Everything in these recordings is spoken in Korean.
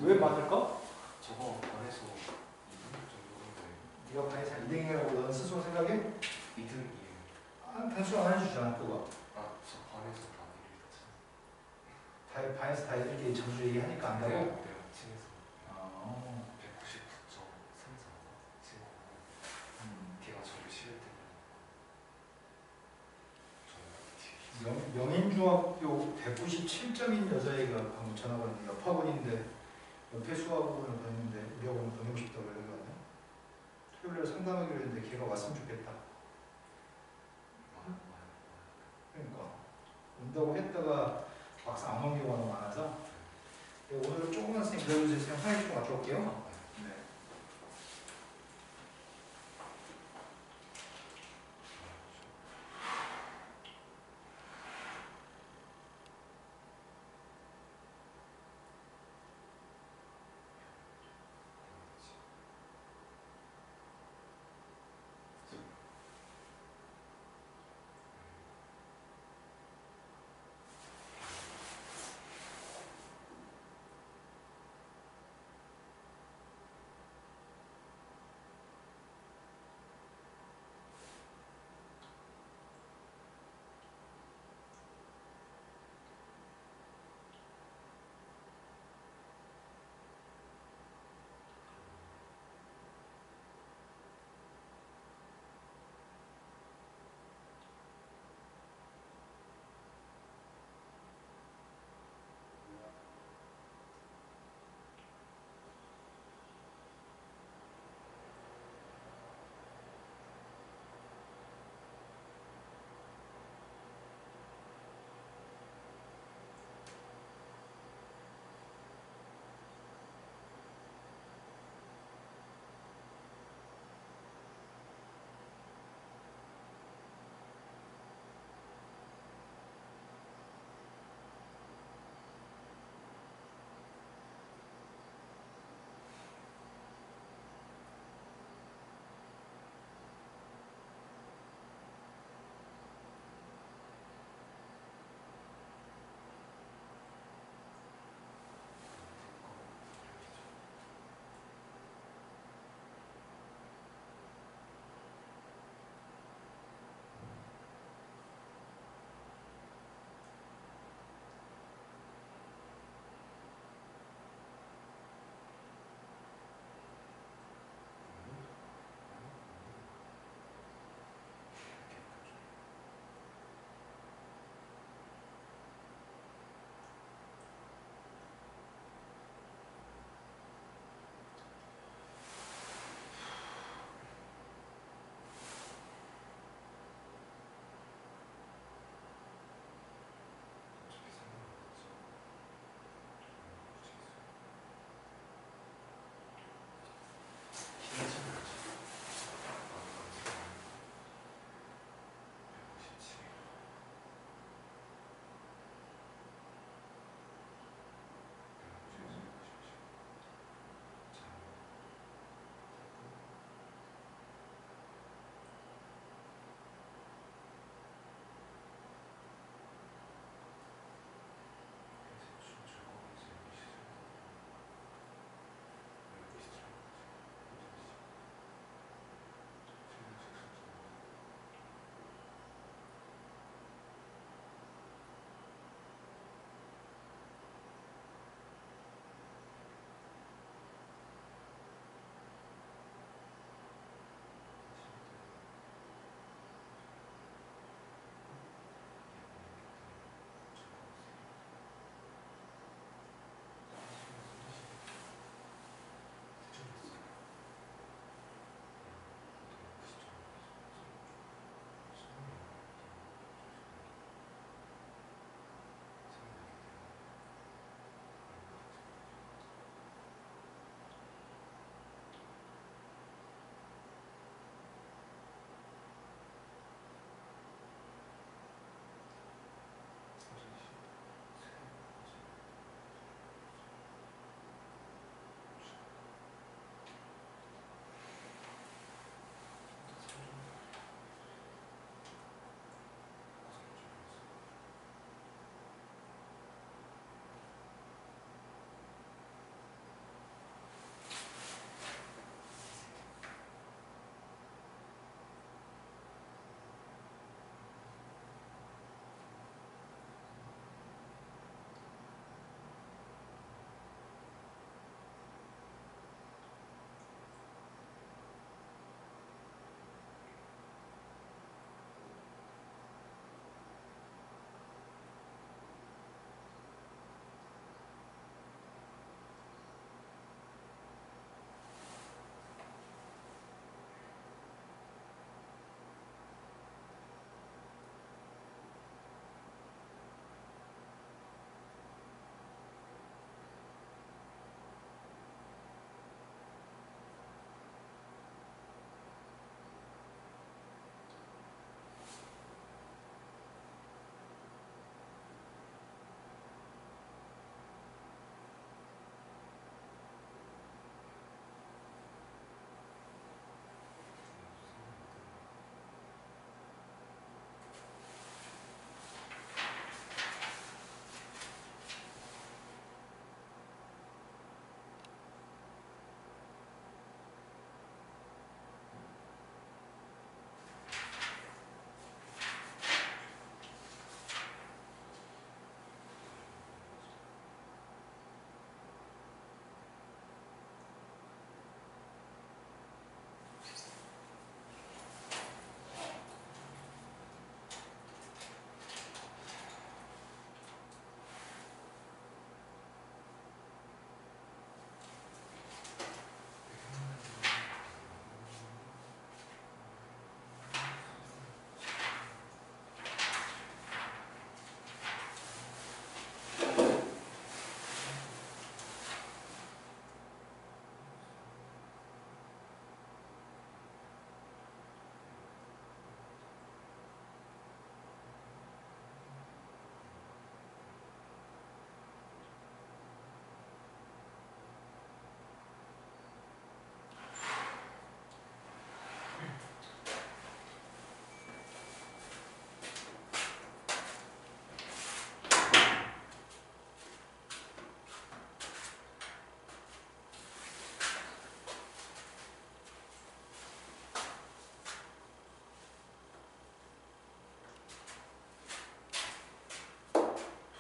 왜 많을까? 저거 반에서 2등 정도인데. 네가 반에서 2등이라고 넌 스스로 생각해? 2등이에요. 아, 단수 안 해주잖아 그거. 아, 저 반에서 다 1위다. 반에서 다 이렇게 점수 얘기하니까 안다고? 네, 아침에서 아, 199.34 친구고 걔가 저를 싫을 때는 저는 영인중학교 197점인 여자애가 방금 전화가 왔는데 옆학원인데 옆에 수학원을 다니는데 우리 학원을 보내고 싶다고 연락이 왔네. 토요일에 상담하기로 했는데 걔가 왔으면 좋겠다. 그러니까 온다고 했다가 막상 안 온 경우가 너무 많아서 오늘은 조금만 선생님 기다려주세요. 화장실 좀 갔다 올게요. 네.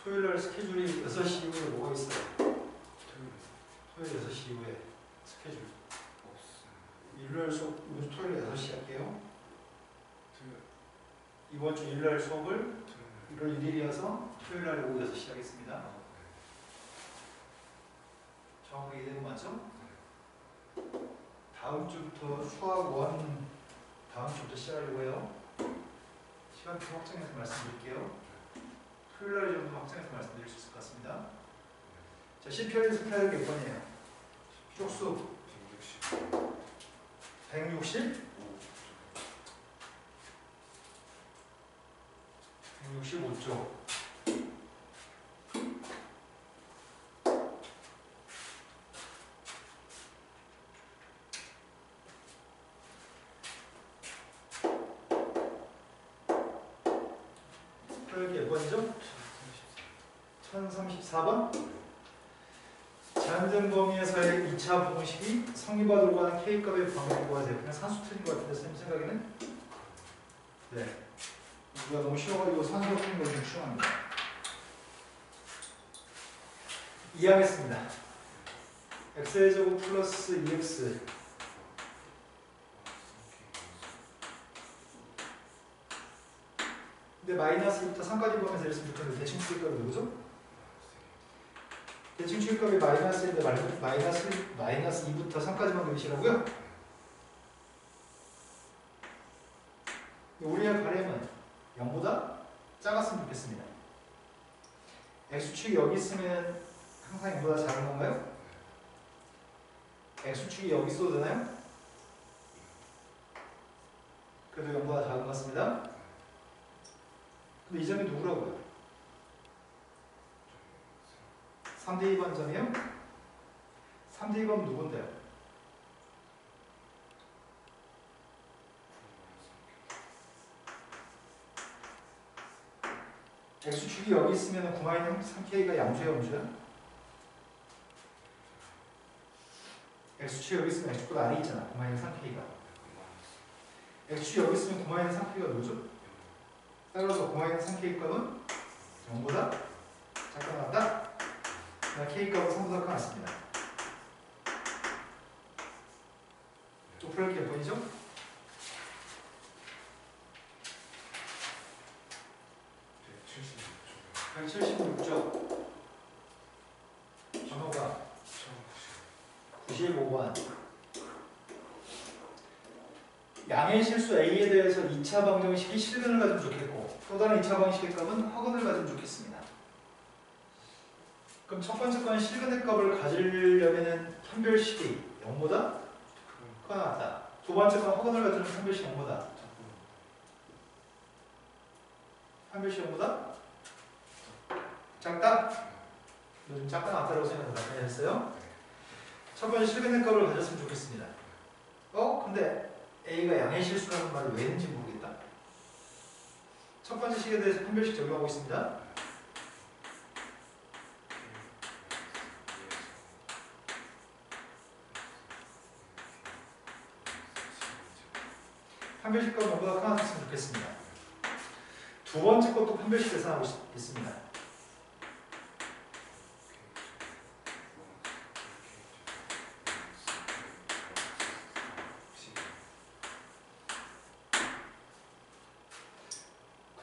토요일 날 스케줄이 6시 이후에 뭐가 있어요? 토요일에 토요일 6시 이후에 스케줄. 없어요. 일요일 수업, 이번 주 토요일 6시 할게요. 토요일 이번 주 일요일 수업을 토요일 1월 1일이어서 토요일 날 오후 6시 하겠습니다. 네. 정확하게 이해된 거 맞죠? 다음 주부터 수학 1 다음 주부터 시작하려고 해요. 시간표 확정해서 말씀드릴게요. 토요일 날 정도 확정해서 말씀드릴 수 있을 것 같습니다. 자, CPR 스타일 몇 번이에요? 쪽수 160? 165쪽. 토요일 몇 번이죠? 1034번? 제한된 범위에서의 2차 공식이 성립과 돌고하는 K값의 방법을 구하세요. 그냥 산수 틀린 것 같은데 선생님 생각에는? 네. 우리가 너무 쉬워가지고 산수 틀린 거 좀 추천합니다. 이해하겠습니다. x제곱 플러스 2x 근데 마이너스 2부터 3까지 보면서 이랬으면 좋겠는데 대칭 추격값이 누구죠? 대칭 추격값이 마이너스인데 마이너스 2부터 3까지만 그리시라고요? 우리의 바램은 0보다 작았으면 좋겠습니다. x축이 여기 있으면 항상 0보다 작은 건가요? x축이 여기 있어도 되나요? 그래도 0보다 작은 것 같습니다. 근데 이 점이 누구라고요? 3대 2번 점이요? 3대 2번 누군데요? x축이 여기 있으면 9-3k가 양수야 음수야? x축이 여기 있으면 x축보다 아래 있잖아. 9-3k가 x축이 여기 있으면 9-3k가 누구죠? 따라서 9-3k 값은 0보다 작다 같다? k 값은 3보다 크다 같습니다. 또 풀할 게 몇 번이죠? 176쪽 번호가 95번 양의 실수 A에 대해서 2차 방정식이 실근을 가지면 좋겠고 또 다른 2차 방정식의 값은 허근을 가지면 좋겠습니다. 그럼 첫 번째 건 실근의 값을 가지려면 현별식이 0보다 크거나 같다. 두 번째 건 허근을 가지면 현별식 0보다 현별식 0보다 작다? 요즘 작다 낫다라고 생각을 했어요. 첫 번째 실근의 값을 가졌으면 좋겠습니다. 근데 A가 양의 실수라는 말을 왜 했는지 모르겠다. 첫 번째 식에 대해서 판별식 적용하고 있습니다. 판별식 값은 0보다 크거나 같으면 좋겠습니다. 두 번째 것도 판별식 계산하고 있습니다.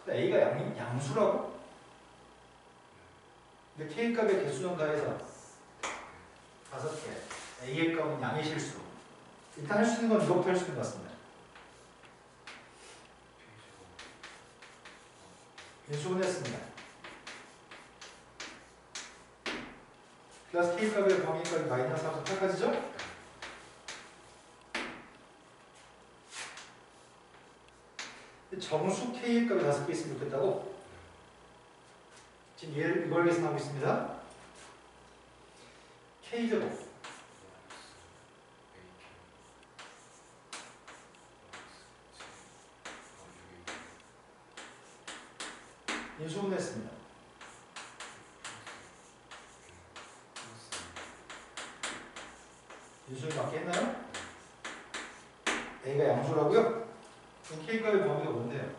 A가 양수라고? 근데 K값의 개수는 더해서 5개 A의 값은 양의 실수. 일단 할 수 있는 건 이것부터 할 수 있는 것 같습니다. 인수분 했습니다. 플러스 K값의 범위값이 마이너스 8까지죠? 정수 K의 값이 5개 있으면 좋겠다고? 지금 이걸 계산하고 있습니다. K제곱 인수분해했습니다. 인수분해 맞게 했나요? A가 양수라고요? 그럼 K값의 범위가 뭔데요?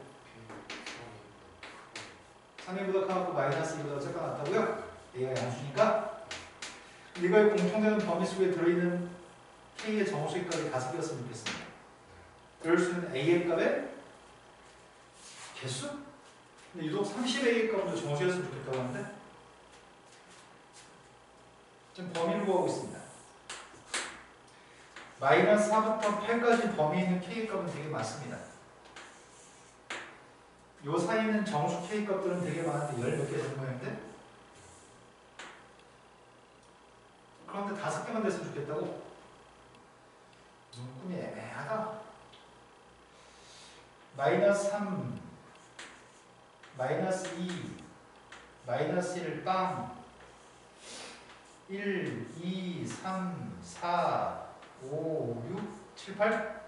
3A보다 커갖고 마이너스 2보다 작가 낫다고요? A가 양수니까 이거의 공통되는 범위 속에 들어있는 K의 정수의 값이 5개였으면 좋겠습니다. 그럴 수 있는 A의 값의 개수? 근데 유독 30A의 값도 정수였으면 좋겠다고 하는데 지금 범위를 구하고 있습니다. 마이너스 4부터 8까지 범위에 있는 K의 값은 되게 많습니다. 요 사이에 있는 정수 K 값들은 되게 많은데 10몇 개 되는 모양인데 그런데 5개만 됐으면 좋겠다고? 눈금이 애매하다. 마이너스 3, 마이너스 2, 마이너스 1, 빵 1, 2, 3, 4, 5, 6, 7, 8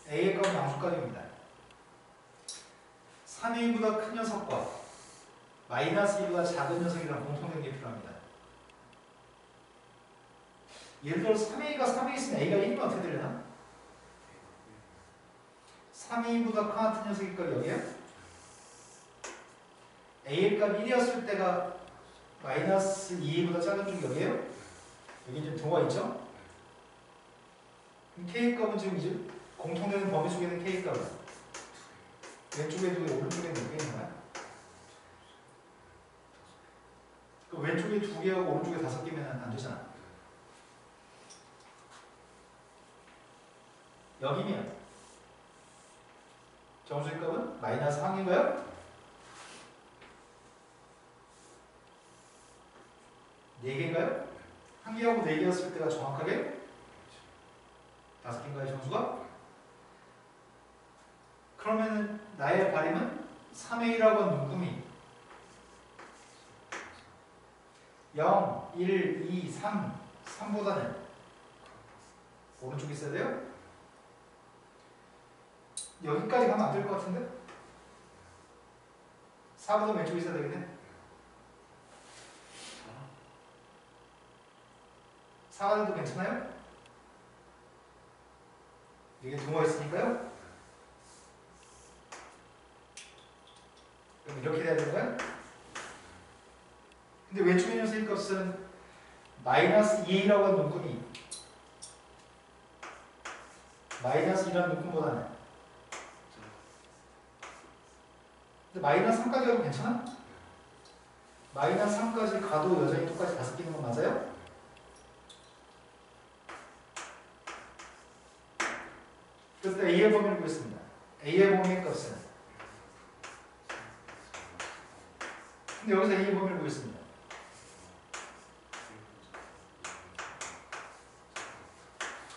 A의 값은 양수값입니다. 3A보다 큰 녀석과 마이너스 2보다 작은 녀석이랑 공통된 게 필요합니다. 예를 들어 3A가 3에 있으면 A가 1이면 어떻게 되려나? 3A보다 같은 녀석일 거 여기에요? A의 값 1이었을 때가 마이너스 2보다 작은 쪽이 여기에요? 여기 지금 동화 있죠? 그럼 K의 값은 지금 이제 공통되는 범위 속에 있는 K의 값은 왼쪽에 2개, 오른쪽에 4개 있는 거야? 그 왼쪽에 2개하고 오른쪽에 5개면 안 되잖아. 여기면 정수의 값은 마이너스 1인가요? 4개인가요? 1개하고 4개였을 때가 정확하게 5개인가요, 정수가? 그러면 나의 발음은 3A라고 한 눈금이 0, 1, 2, 3, 3보다는 오른쪽에 있어야 돼요? 여기까지 가면 안 될 것 같은데? 4보다 왼쪽에 있어야 되겠네? 4가 돼도 괜찮아요? 이게 동화 있으니까요? 그럼 이렇게 돼야 되는 거야? 근데 왼쪽에 있는 녀석의 값은 마이너스 2A라고 한 눈금이 마이너스 2라는 눈금보다는 근데 마이너스 3까지 가도 괜찮아? 마이너스 3까지 가도 여전히 똑같이 5개인 건 맞아요? 그래서 A의 범위를 구했습니다. A의 범위의 값은 근데 여기서 A의 범위를 구했습니다.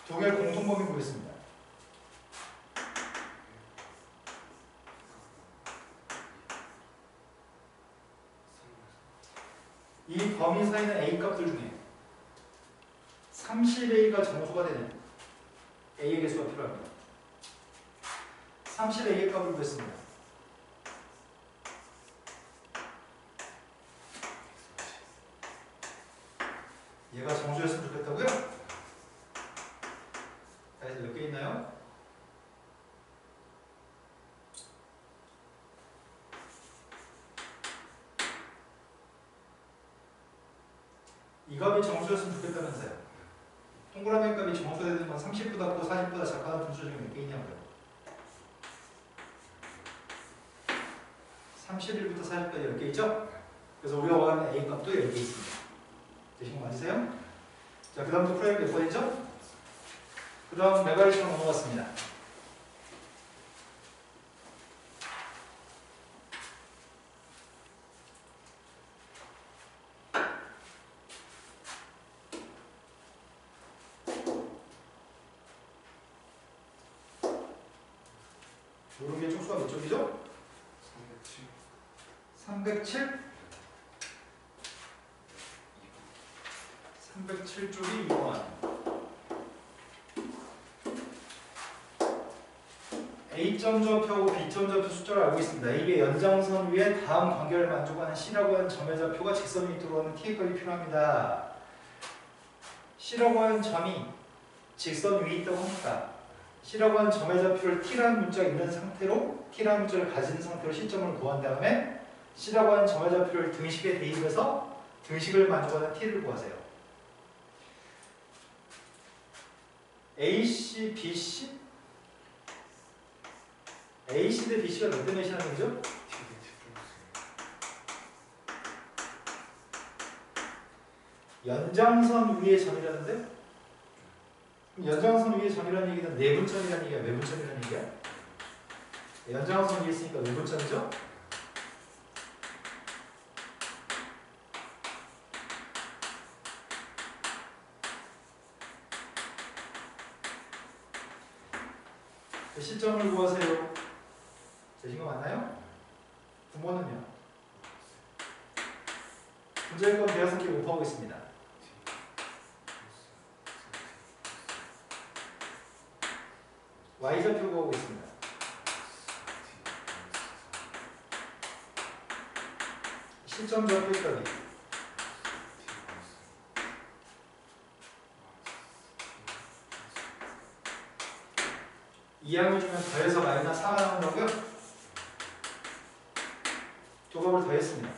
두 개의 공통범위 구했습니다. 이 범위 사이는 A 값들 중에 30A가 정수가 되는 A의 개수가 필요합니다. 30A의 값을 구했습니다. 얘가 정수였으면 좋겠다고요? 다시 몇 개 있나요? 이 값이 정수였으면 좋겠다면서요. 동그라미 값이 정수가 되는 건 30보다 크고 40보다 작다는 분수 중에 몇 개 있냐고요. 31부터 40까지 10개 있죠? 그래서 우리가 원하는 A 값도 10개 있습니다. 되신 거 맞으세요? 자, 그 다음부터 풀어야 몇 번이죠? 그 다음 메가리처럼 넘어갔습니다. 요런 게 쪽수가 몇 쪽이죠? 307? 307쪽이 2번. A점 좌표하고 B점 좌표 숫자를 알고 있습니다. A의 연장선 위에 다음 관계를 만족하는 C라고 하는 점의 좌표가 직선 밑으로 가는 T의 값이 필요합니다. C라고 하는 점이 직선 위에 있다고 합니다. C라고 하는 점의 좌표를 T라는 문자가 있는 상태로 T라는 문자를 가진 상태로 시점을 구한 다음에 C라고 하는 점의 좌표를 등식에 대입해서 등식을 만족하는 T를 구하세요. AC, BC? AC 대 BC가 몇 대 몇이라는 거죠? 연장선 위의 점이라는데? 그럼 연장선 위의 점이라는 얘기는 내분점이라는 얘기야? 외분점이라는 얘기야? 연장선 위에 있으니까 외분점이죠? 시점을 구하세요. 되신 거 맞나요? 부모는요? 분자의 건 대여섯 개 곱하고 있습니다. Y좌표 구하고 있습니다. 시점 좌표 값이 2항을 주면 더해서 마이너스 4가 나온다고요? 두 값을 더했습니다.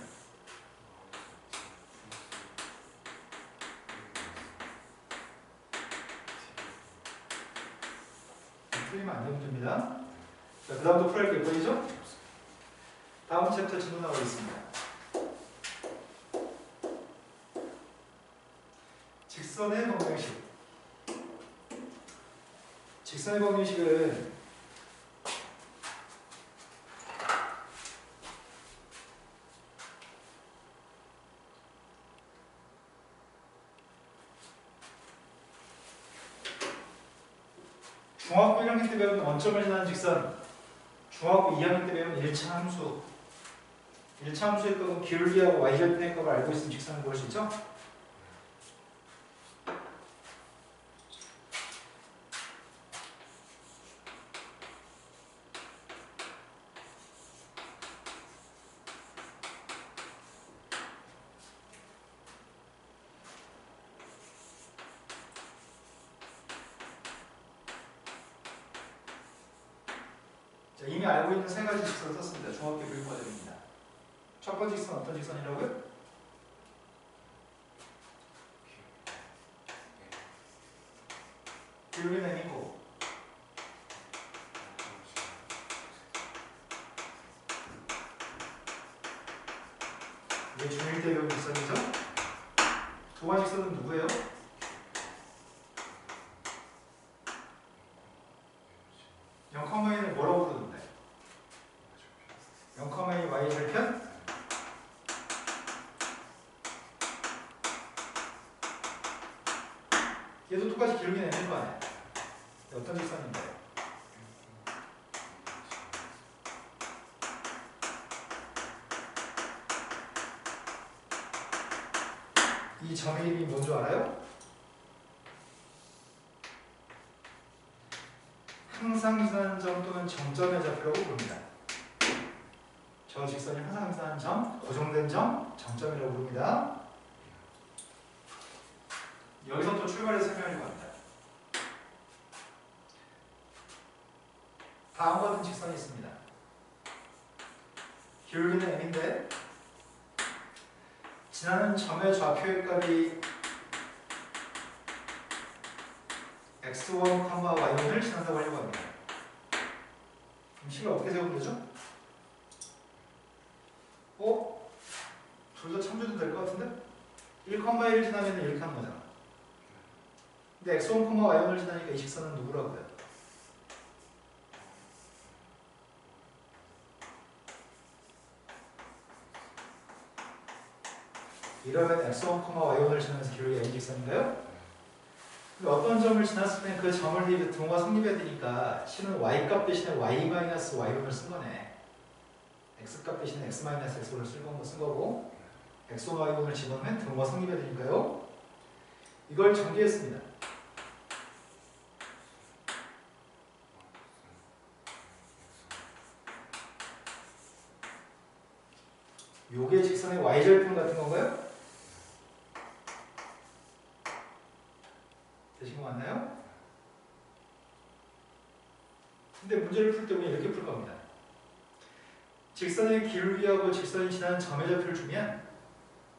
틀리면 안 되면 됩니다. 자, 그 다음도 풀할 게 보이죠? 다음 챕터 진행하고 있습니다. 직선의 방정식. 직선의 방정식은 중학교 1학년 때 배운 원점을 지나는 직선, 중학교 2학년 때 배운 1차 함수. 1차 함수의 값은 기울기하고 y절편의 값을 알고 있으면 직선을 구할 수 있죠? 자, 이미 알고 있는 세 가지 직선을 썼습니다. 중학교 교육과정입니다. 첫 번째 직선 어떤 직선이라고요? 기울기는 M이고 이게 중1 때 배운 직선이죠? 두 번째 직선은 누구예요? (0,2는) 뭐라고 부르는데? 0,2 y절편? 얘도 똑같이 기울기는 M일 거 아니야? 어떤 직선인데? 이 점의 이름이 뭔 줄 알아요? 항상 지나는 점 또는 정점의 좌표라고 부릅니다. 저 직선이 항상 지나는 점, 고정된 점, 정점이라고 부릅니다. 여기서 또 출발해서 설명하려고 합니다. 다음과 같은 직선이 있습니다. 기울기는 M인데 지나는 점의 좌표의 값이 x1, y1을 지난다고 하려고 합니다. 그럼 식을 어떻게 세우면 되죠? 둘 다 참조도 될 것 같은데? 1,1을 지나면 이렇게 하는 거잖아. 근데 x1, y1을 지나니까 이 직선은 누구라고요? 이러면 x1, y1을 지나면서 기울기가 n 직선인가요? 근데 어떤 점을 지났을 때 그 점을 대입해 등호가 성립해야 되니까 C는 y값 대신에 y-y1을 쓴 거네. x값 대신에 x-x1을 쓴 거고 x1, y1을 집어넣으면 등호가 성립해야 되니까요. 이걸 정리했습니다. 요게 직선의 y절편 같은 건가요? 되신 거 맞나요? 근데 문제를 풀 때 우리는 이렇게 풀 겁니다. 직선의 기울기하고 직선이 지나는 점의 좌표를 주면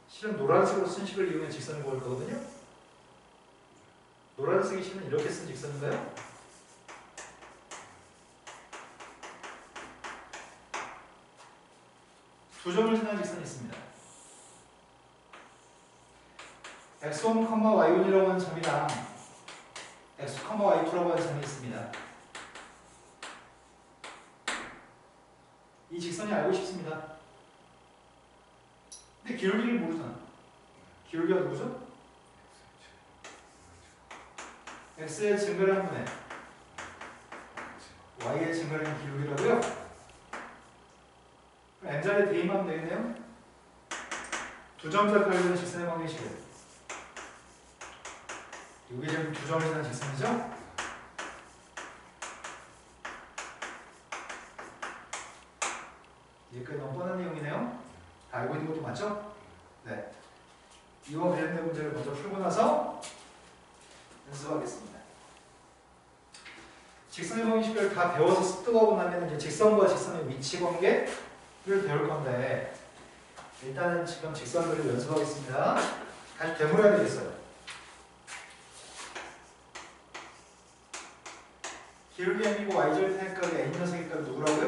실은 노란색으로 쓴 식을 이용해 직선을 그을 거거든요. 노란색이 실은 이렇게 쓴 직선인가요? 두 점을 지나는 직선이 있습니다. x1, y1이라고 하는 점이랑 x, y2라고 하는 점이 있습니다. 이 직선이 알고 싶습니다. 근데 기울기를 모르잖아. 기울기가 누구죠? x의 증가량분의 y의 증가량 기울기라고요? 그럼 n자리에 대입하면 되겠네요? 두 점자 관련된 직선의 방정식은 이게 지금 두 점을 지나는 직선이죠? 여기까지 너무 뻔한 내용이네요. 다 알고 있는 것도 맞죠? 네. 이와 관련된 문제를 먼저 풀고 나서 연습하겠습니다. 직선의 방정식을 다 배워서 습득하고 나면 이제 직선과 직선의 위치 관계를 배울 건데 일단은 지금 직선들을 연습하겠습니다. 다시 되물어야 되겠어요. 기울기 m이고 y절 탄핵값이 n 녀석의 값이 누구라고요?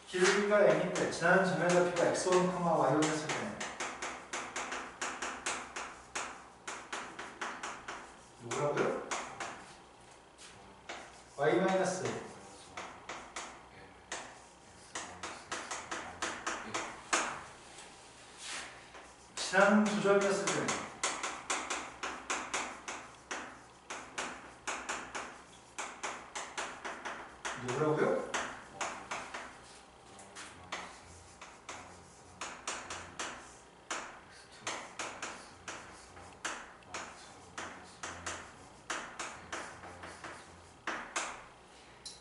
기울기가 m인데 지나는 점의 좌표가 x1, y1이었을 때는 누구라고요? y 마이너스 지나는 두 점이었을 때는 누구라고요?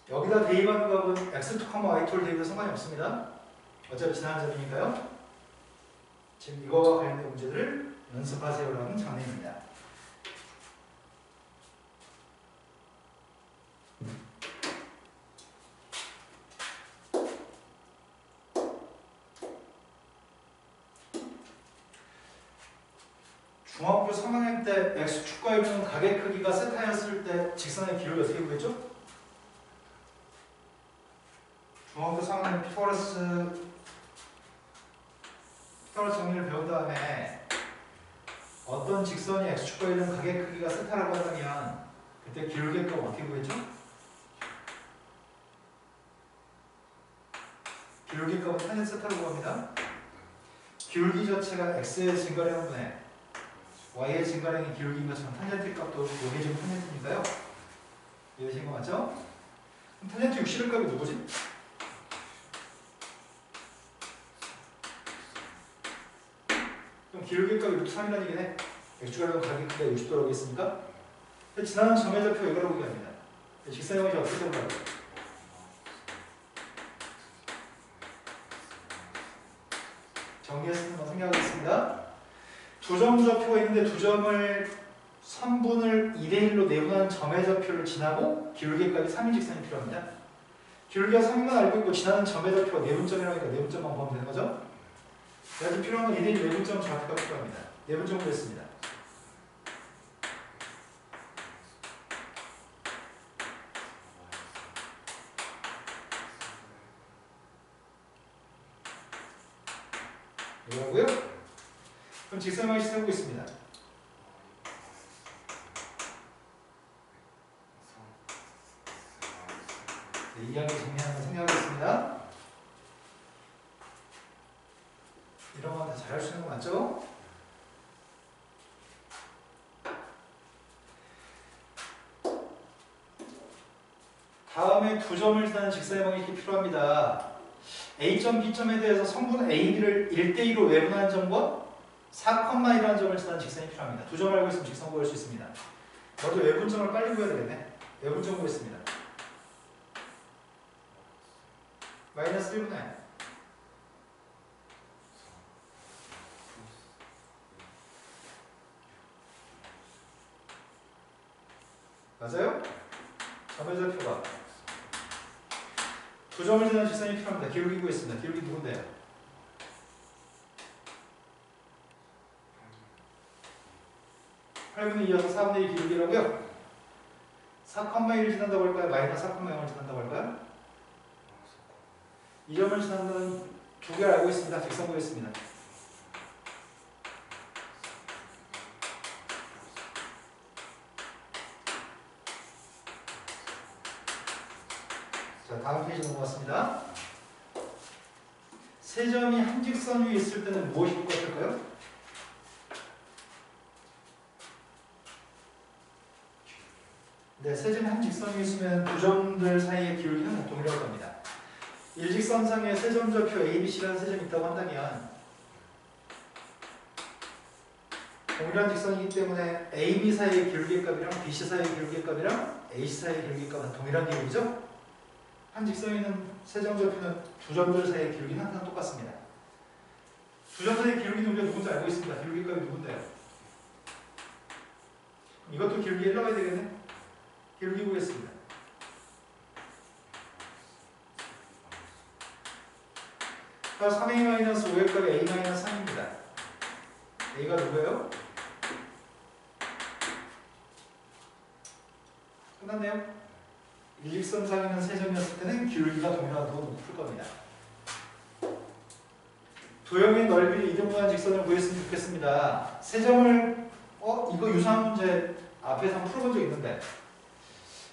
여기다 대입하는 값은 x2, y2를 대입해도 상관이 없습니다. 어차피 지나는 점이니까요. 지금 이거와 관련된 문제들을 연습하세요라는 장면입니다. 중학교 3학년 때 x축과 있는 각의 크기가 세타였을 때 직선의 기울기 어떻게 구했죠? 중학교 3학년 피타고라스 정리를 배운 다음에 어떤 직선이 x축과 있는 각의 크기가 세타라고 한다면 그때 기울기의 값 어떻게 구했죠? 기울기 값은 탄젠 세타라고 합니다. 기울기 자체가 x의 증가량분의 y의 증가량의 기울기인 것처럼 탄젠트 값도 여기 지금 탄젠트니까요. 이해하신 거 맞죠? 그럼 탄젠트 60의 값이 누구지? 그럼 기울기 값이 루트 3이라는 얘기네. x축과는 각의 크기가 60도라고 했으니까 지나는 점의 좌표가 이거라고 얘기합니다. 직선의 방정식 어떻게 되는가요? 정리했으면 생략하겠습니다. 두 점 좌표가 있는데 두 점을 3분을 2대1로 내분하는 점의 좌표를 지나고 기울기까지 3인 직선이 필요합니다. 기울기가 3인만 알고 있고 지나는 점의 좌표가 내분점이라니까 내분점만 보면 되는 거죠. 그래서 필요한 건 2대1 내분점 좌표가 필요합니다. 내분점 구했습니다. 이거고요. 그럼 직선 방식 세우고 있습니다. 네, 이야기 정리하는 거 생략하겠습니다. 이런 건 다 잘할 수 있는 거 맞죠? 다음에 두 점을 지나는 직선의 방식이 필요합니다. A점, B점에 대해서 성분 A, B를 1대2로 외분하는 점과 4,1라는 점을 지나는 직선이 필요합니다. 두 점 알고 있으면 직선 구할 수 있습니다. 먼저 외분점을 빨리 구해야 되겠네. 외분점 구했습니다. 마이너스 1분의 맞아요? 점의좌표가 두 점을 지나는 직선이 필요합니다. 기울기 구했습니다. 기울기 누군데요? 8분의 2여서 4분의 1 기울기라고요? 4,1을 지난다고 할까요? 마이너스 4,0을 지난다고 할까요? 이 점을 지난다는 두 개를 알고 있습니다. 직선 구했습니다. 자, 다음 페이지 넘어갔습니다. 세 점이 한 직선 위에 있을 때는 무엇이 똑같을까요? 네, 세 점이 한 직선 위에 있으면 두 점들 사이의 기울기는 동일할 겁니다. 일직선상에 세 점좌표 ABC라는 세 점이 있다고 한다면 동일한 직선이기 때문에 AB 사이의 기울기의 값이랑 BC 사이의 기울기의 값이랑 AC 사이의 기울기의 값은 동일한 기울기죠? 한 직선에 있는 세 점좌표는 두 점들 사이의 기울기는 항상 똑같습니다. 두 점 사이의 기울기는 우리가 누군지 알고 있습니다. 기울기 값이 누군데요? 이것도 기울기 1 나와야 되겠네? 기울기 구했습니다. 그래서 3a-5의 값이 a-3입니다. a가 누구예요? 끝났네요? 일직선상에 있는 세 점이었을 때는 기울기가 동일하고 풀 겁니다. 도형의 넓이를 이등분한 직선을 구했으면 좋겠습니다. 세 점을 이거 유사한 문제 앞에서 한번 풀어본 적 있는데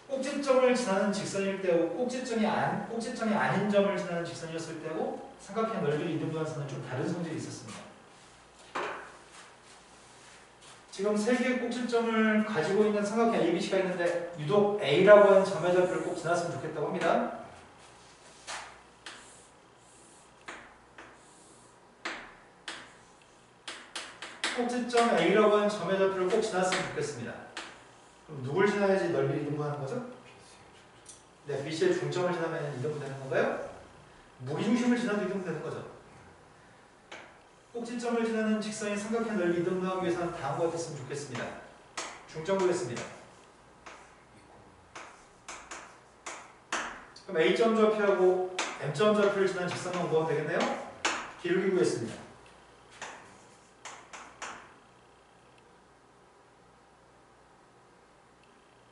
꼭지점을 지나는 직선일 때고 꼭지점이 아닌 점을 지나는 직선이었을 때고 삼각형 넓이를 이등분한 선은 좀 다른 성질이 있었습니다. 지금 세 개의 꼭지점을 가지고 있는 삼각형 ABC가 있는데 유독 A라고 하는 점의 좌표를 꼭 지났으면 좋겠다고 합니다. 꼭지점 A라고 하는 점의 좌표를 꼭 지났으면 좋겠습니다. 그럼 누굴 지나야지 넓이를 이등분하는 거죠? 네, BC의 중점을 지나면 이등분되는 건가요? 무기중심을 지나도 이등분되는 거죠. 꼭지점을 지나는 직선의 삼각형 넓이 이등분하기 위해서는 다음과 같았으면 좋겠습니다. 중점 보겠습니다. 그럼 A점 좌표하고 M점 좌표를 지나는 직선만 구하면 되겠네요? 기울기 구했습니다.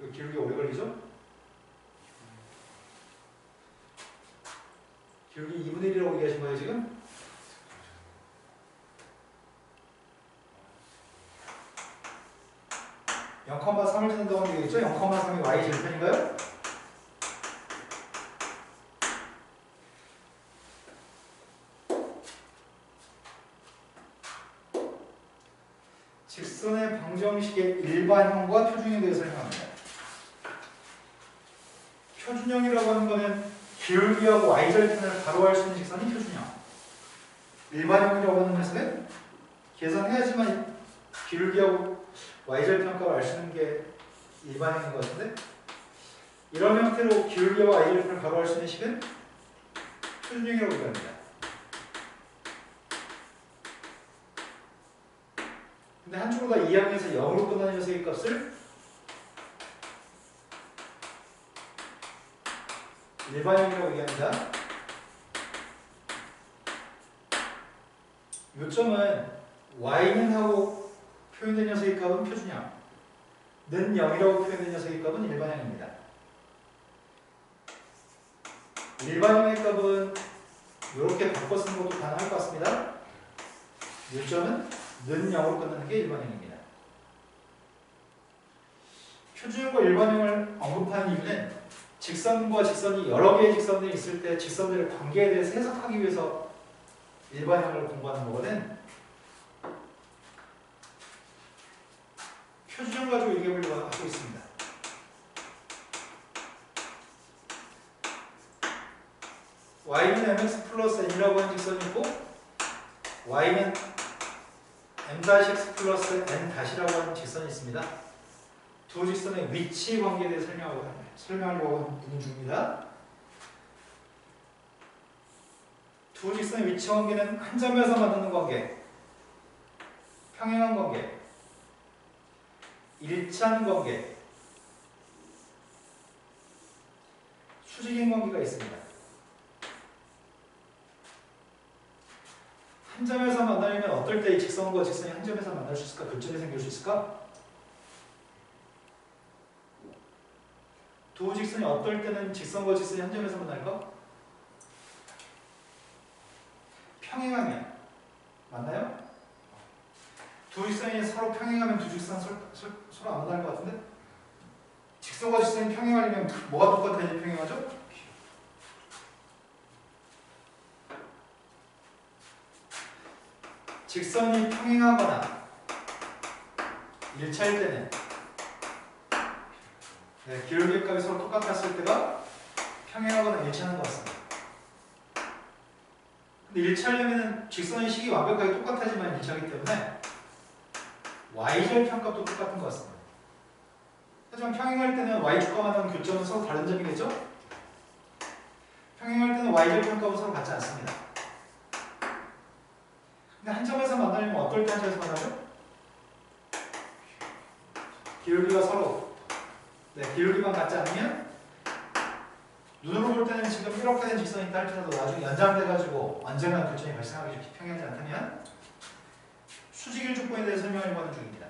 이거 기울기 오래 걸리죠? 기울기 2분의 1이라고 얘기하신 거예요, 지금? (0, 3을 지난다고 하면 되겠죠? 0, 3이 y 제곱편인가요? 직선의 방정식의 일반형과 표준형에 대해서 설명합니다. 표준형이라고 하는 거는 기울기하고 y절편을 바로 할 수 있는 직선이 표준형. 일반형이라고 하는 것은 계산해야지만 기울기하고 y절편 값을 알 수 있는 게 일반형인 것 같은데 이런 형태로 기울기와 y절편을 바로 할 수 있는 식은 표준형이라고 얘기합니다. 근데 한쪽으로 다 2항에서 0으로 끝나는 녀석의 값을 일반형이라고 얘기합니다. 요점은 y는 하고 표현된 녀석의 값은 표준형, 는 0이라고 표현된 녀석의 값은 일반형입니다. 일반형의 값은 이렇게 바꿔 쓰는 것도 가능할 것 같습니다. 요점은 는 0으로 끝나는 게 일반형입니다. 표준형과 일반형을 언급하는 이유는 직선과 직선이 여러 개의 직선들이 있을 때 직선들의 관계에 대해서 해석하기 위해서 일반형을 공부하는 거거든. 표준형 가지고 얘기해보려고 하고 있습니다. y는 mx 플러스 n이라고 하는 직선이 있고 y는 m-x 플러스 n-이라고 하는 직선이 있습니다. 두 직선의 위치 관계에 대해 설명하려고 있는 중입니다. 두 직선의 위치 관계는 한 점에서 만드는 관계, 평행한 관계, 일치한 관계, 수직인관계가 있습니다. 한 점에서 만나려면 어떨 때 이 직선과 직선이 한 점에서 만날 수 있을까? 교점이 생길 수 있을까? 두 직선이 어떨 때는 직선과 직선이 한 점에서 만날까? 평행하면 맞나요? 두 직선이 서로 평행하면 두 직선 서로 안 만날 것 같은데? 직선과 직선이 평행하려면 뭐가 똑같아야지 평행하죠? 직선이 평행하거나 일차일 때는 기울기 값이 서로 똑같았을 때가 평행하거나 일치하는 것 같습니다. 근데 일치하려면 직선의 식이 완벽하게 똑같아야지만 일치하기 때문에 y절편값도 똑같은 것 같습니다. 하지만 평행할 때는 y축과 만나는 교점은 서로 다른 점이겠죠? 평행할 때는 y절편값은 서로 같지 않습니다. 근데 한 점에서 만나려면 어떨 때 한 점에서 만나죠? 기울기가 서로 기울기만 같지 않으면 눈으로 볼 때는 지금 이렇게 된 직선이 있다 할지라도 나중에 연장돼가지고 완전한 교점이 발생하기 평행하지 않다면 수직일 조건에 대해 설명하려고 하는 중입니다.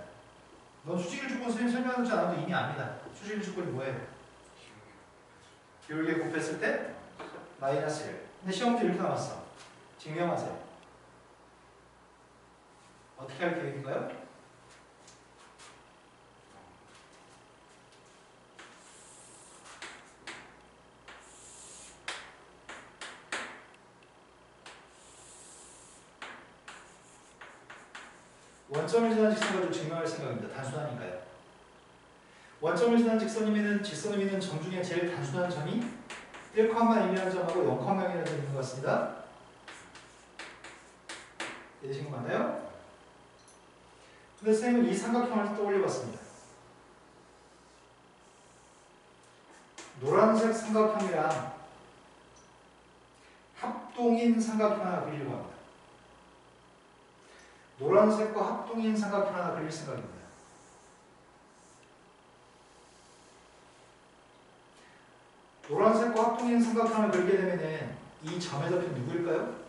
넌 수직일 조건 설명하지 않아도 이미 압니다. 수직일 조건이 뭐예요? 기울기에 곱했을 때 마이너스 1. 근데 시험 문제 이렇게 나왔어. 증명하세요. 어떻게 할 계획인가요? 원점을 지난 직선 가지고 증명할 생각입니다. 단순하니까요. 원점을 지난 직선이면 직선 의미는 점 중에 제일 단순한 점이 1,1이라는 점하고 0,0이라는 점이 있는 것 같습니다. 이해되신 거 맞나요? 근데 선생님은 이 삼각형을 떠올려봤습니다. 노란색 삼각형이랑 합동인 삼각형 하나 그리려고 합니다. 노란색과 합동인 삼각형 하나 그릴 생각입니다. 노란색과 합동인 삼각형을 그리게 되면 이 점의 좌표는 누구일까요?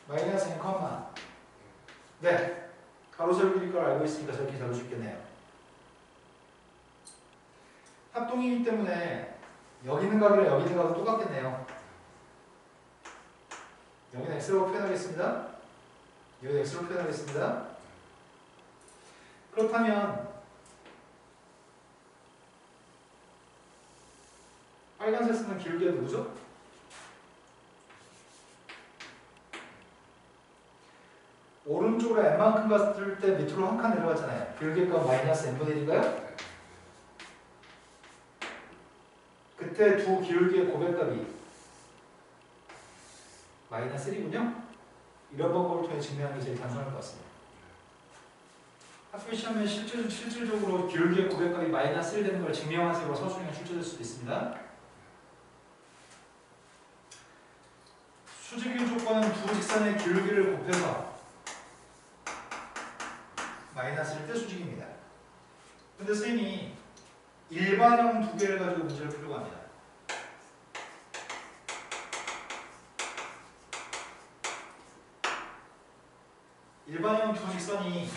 마이너스 n, 네, 가로 세로 그릴 걸 알고 있으니까 저렇게 잡을 수 있겠네요. 합동이기 때문에 여기 있는 각이랑 여기 있는 각은 똑같겠네요. 여기는 x로 표현하겠습니다. 여기는 x로 표현하겠습니다. 그렇다면 빨간색 쓰는 기울기가 누구죠? 오른쪽으로 n만큼 갔을 때 밑으로 한 칸 내려갔잖아요. 기울기가 마이너스 n분의 1인가요? 그때 두 기울기의 고백값이 마이너스 1이군요. 이런 방법을 통해 증명하는 게 제일 단순할 것 같습니다. 학교 시험에 실질적으로 기울기의 고백값이 마이너스 1 되는 걸 증명하세요. 서술형에 출제될 수도 있습니다. 수직일 조건은 두 직선의 기울기를 곱해서 마이너스 1 때 수직입니다. 근데 선생님이 일반형 두 개를 가지고 문제를 풀려고 합니다. 일반형 두 직선이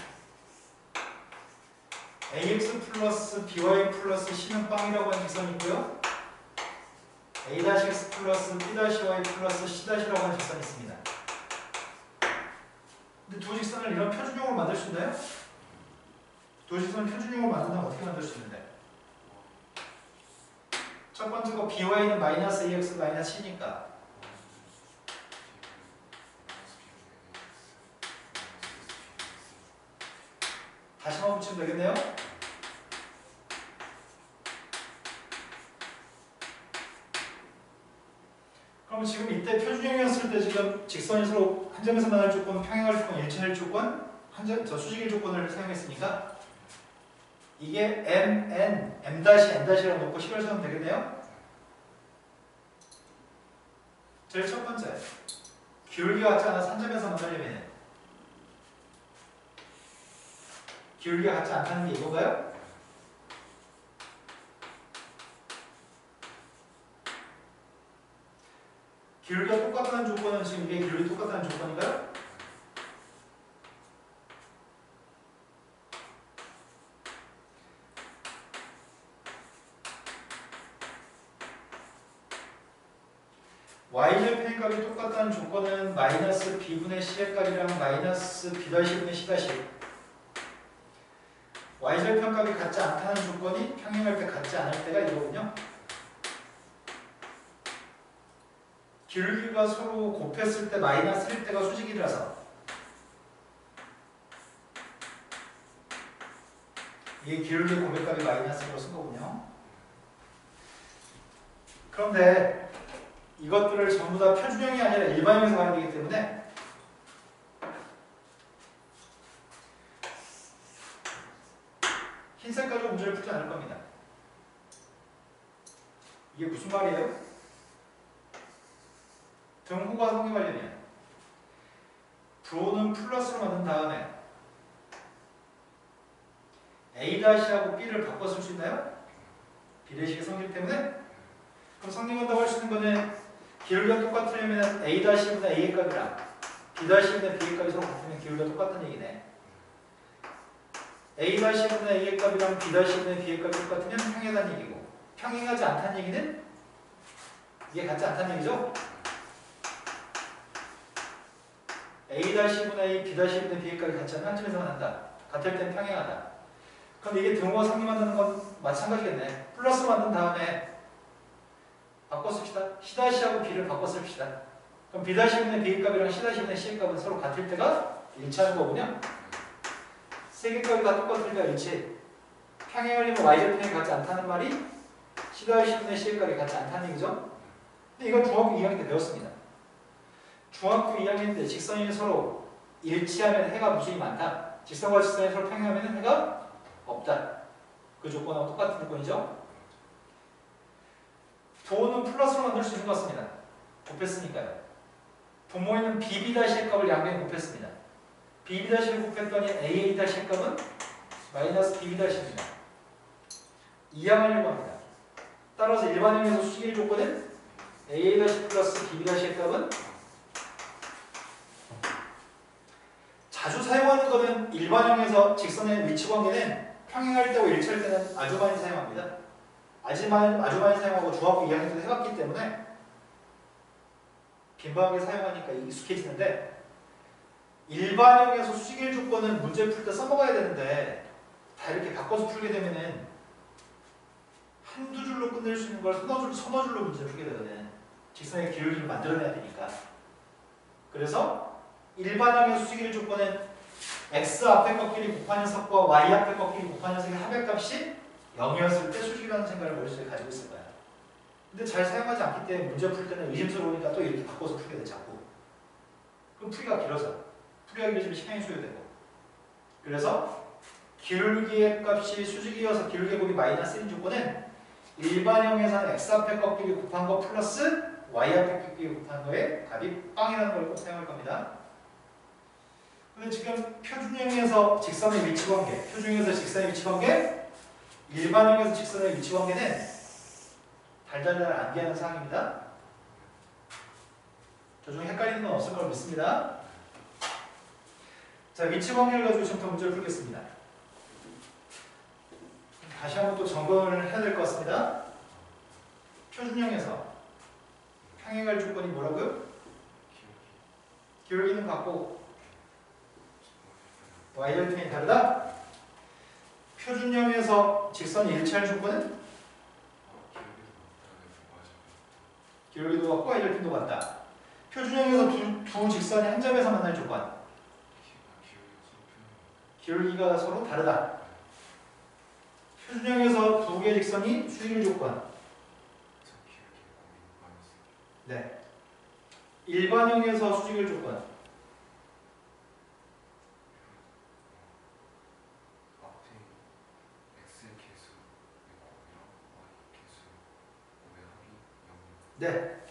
ax 플러스 by 플러스 c는 빵이라고 하는 직선이 있고요. a-x 플러스 b-y 플러스 c-라고 하는 직선이 있습니다. 근데 두 직선을 이런 표준형으로 만들 수 있나요? 두 직선을 표준형으로 만든다면 어떻게 만들 수 있는데? 첫 번째 거 by는 마이너스 ax 마이너스 c니까 다시 한번 붙이면 되겠네요? 그럼 지금 이때 표준형이었을 때 지금 직선이 서로 한 점에서 만날 조건, 평행할 조건, 일치할 조건, 수직일 조건을 사용했으니까 이게 m, n, m-n-이라고 놓고 식을 세우면 되겠네요? 제일 첫 번째, 기울기가 같지 않아서 한 점에서 만나려면 기울기가 같지 않다는 게 이건가요? 기울기가 똑같다는 조건은 지금 이게 기울기 똑같다는 조건인가요? y절편의 값이 똑같다는 조건은 마이너스 b분의 c의 값이랑 마이너스 b-분의 c y절편 값이 같지 않다는 조건이 평행할 때 같지 않을 때가 이거군요. 기울기가 서로 곱했을 때 마이너스일 때가 수직이라서 이게 기울기 고백값이 마이너스로 쓴 거군요. 그런데 이것들을 전부 다 표준형이 아니라 일반형에서 가야 되기 때문에 흰색 가지고 문제를 풀지 않을 겁니다. 이게 무슨 말이에요? 등호가 성립하려면 부호는 플러스로 만든 다음에 A-하고 B를 바꿔 쓸 수 있나요? 비례식의 성립 때문에? 그럼 성립한다고 할 수 있는 거는 기울기가 똑같으려면 A-분의 A의 값이랑 B-분의 B의 값이 서로 같으면 기울기가 똑같다는 얘기네. A-분의 A의 값이랑 B-분의 B의 값이 똑같으면 평행하다는 얘기고, 평행하지 않다는 얘기는 이게 같지 않다는 얘기죠? A-분의 A, B-분의 B의 값이 같지 않으면 한 점에서만 한다. 같을 땐 평행하다. 그럼 이게 등호가 성립한다는 건 마찬가지겠네. 플러스 만든 다음에 바꿔 씁시다. C-하고 B를 바꿔 씁시다. 그럼 B-분의 B의 값이랑 C-분의 C의 값은 서로 같을 때가 일치하는 거군요. 세 개 값이 다 똑같을 때가 일치. 평행하려면 y절편이 같지 않다는 말이 C-분의 C의 값이 같지 않다는 얘기죠. 근데 이건 중학교 2학년 때 배웠습니다. 중학교 2학년 때 직선이 서로 일치하면 해가 무수히 많다. 직선과 직선이 서로 평행하면 해가 없다. 그 조건하고 똑같은 조건이죠. 부호는 플러스로 만들 수 있는 것 같습니다. 곱했으니까요. 분모에는 B-의 값을 양변에 곱했습니다. B-를 곱했더니 A-의 값은 마이너스 B-입니다. 이항하려고 합니다. 따라서 일반형에서 수직의 조건은 A-' 플러스 B-의 값은 자주 사용하는 것은 일반형에서 직선의 위치 관계는 평행할 때와 일치할 때는 아주 많이 사용합니다. 아주 많이 사용하고 중학교 2학년 때도 해봤기 때문에 빈번하게 사용하니까 익숙해지는데 일반형에서 수직일 조건은 문제 풀 때 써먹어야 되는데 다 이렇게 바꿔서 풀게 되면은 한두 줄로 끝낼 수 있는 걸 서너 줄로 문제 풀게 되거든. 직선의 기울기를 만들어내야 되니까. 그래서 일반형의 수직일 조건은 x 앞에 꺾이기 곱한 녀석과 y 앞에 꺾이기 곱한 녀석의 합의값이 0이었을 때 수직이라는 생각을 머릿속에 가지고 있을 거야. 근데 잘 사용하지 않기 때문에 문제 풀 때는 의심스러우니까 또 이렇게 바꿔서 풀게 돼 자꾸. 그럼 풀이가 길어져. 풀이가 길어지면 시간이 소요되고. 그래서 기울기의 값이 수직이어서 기울기의 곱이 마이너스인 조건은 일반형에서는 x 앞에 꺾이기 곱한 거 플러스 y 앞에 꺾이기 곱한 거에 값이 빵이라는 걸 꼭 사용할 겁니다. 근데 지금 표준형에서 직선의 위치 관계, 표준형에서 직선의 위치 관계, 일반형에서 직선의 위치 관계는 달달달 암기하는 사항입니다. 저 중에 헷갈리는 건 없을 걸 믿습니다. 자, 위치 관계를 가지고 지금부터 문제를 풀겠습니다. 다시 한번 또 점검을 해야 될 것 같습니다. 표준형에서 평행할 조건이 뭐라고요? 기울기는 같고 y절편이 다르다? 표준형에서 직선이 일치할 조건은? 기울기도 같고 y절편도 같다. 표준형에서 두 직선이 한 점에서 만날 조건. 기울기가 서로 다르다. 표준형에서 두 개의 직선이 수직일 조건. 네. 일반형에서 수직일 조건. 네.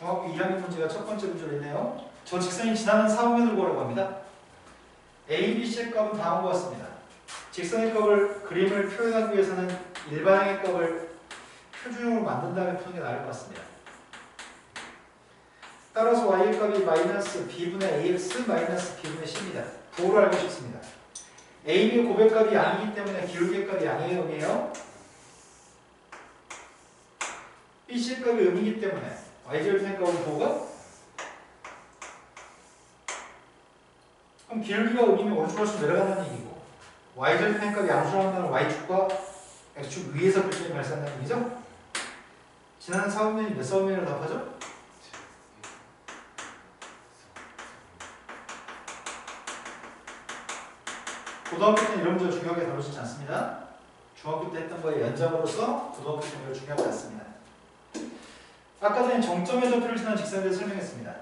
중학교 2학년 문제가 첫 번째 문제로 있네요. 저 직선이 지나는 사분면을 구하라고 합니다. A, B, C의 값은 다음과 같습니다. 직선의 값을 그림을 표현하기 위해서는 일반항의 값을 표준형으로 만든 다음에 푸는 게 나을 것 같습니다. 따라서 y의 값이 마이너스 b분의 ax 마이너스 b분의 c입니다. 부호를 알고 싶습니다. a, b의 고백값이 양이기 때문에 기울기의 값이 양이에요, 음이에요? b, c의 값이 음이기 때문에 y절편의 값은 부호가? 그럼 기울기가 음이면 오른쪽으로 내려간다는 얘기고 y절편의 값이 양수로 한다는 y축과 x축 위에서 결정이 발생한다는 얘기죠? 지나는 사분면이 몇 사분면으로 답하죠? 고등학교 때는 이런 문제 중요하게 다루지 않습니다. 중학교 때 했던 거에 연장으로서 고등학교 때는 이걸 중요하지 않습니다. 아까 전에 정점의 좌표를 지난 직선에 대해서 설명했습니다.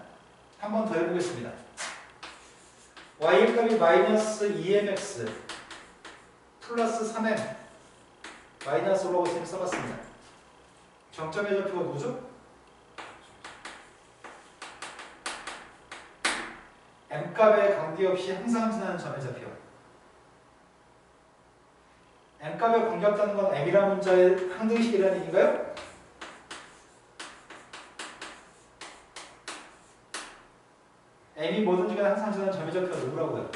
한 번 더 해보겠습니다. y의 값이 마이너스 2mx 플러스 3m 마이너스 5라고 쌤이 써봤습니다. 정점의 좌표가 누구죠? m값에 관계없이 항상 지나는 점의 좌표. m값에 관계없다는 건 m이라는 문자의 항등식이라는 얘기인가요? m이 뭐든지 간에 항상 지나는 점의 좌표가 누구라고요?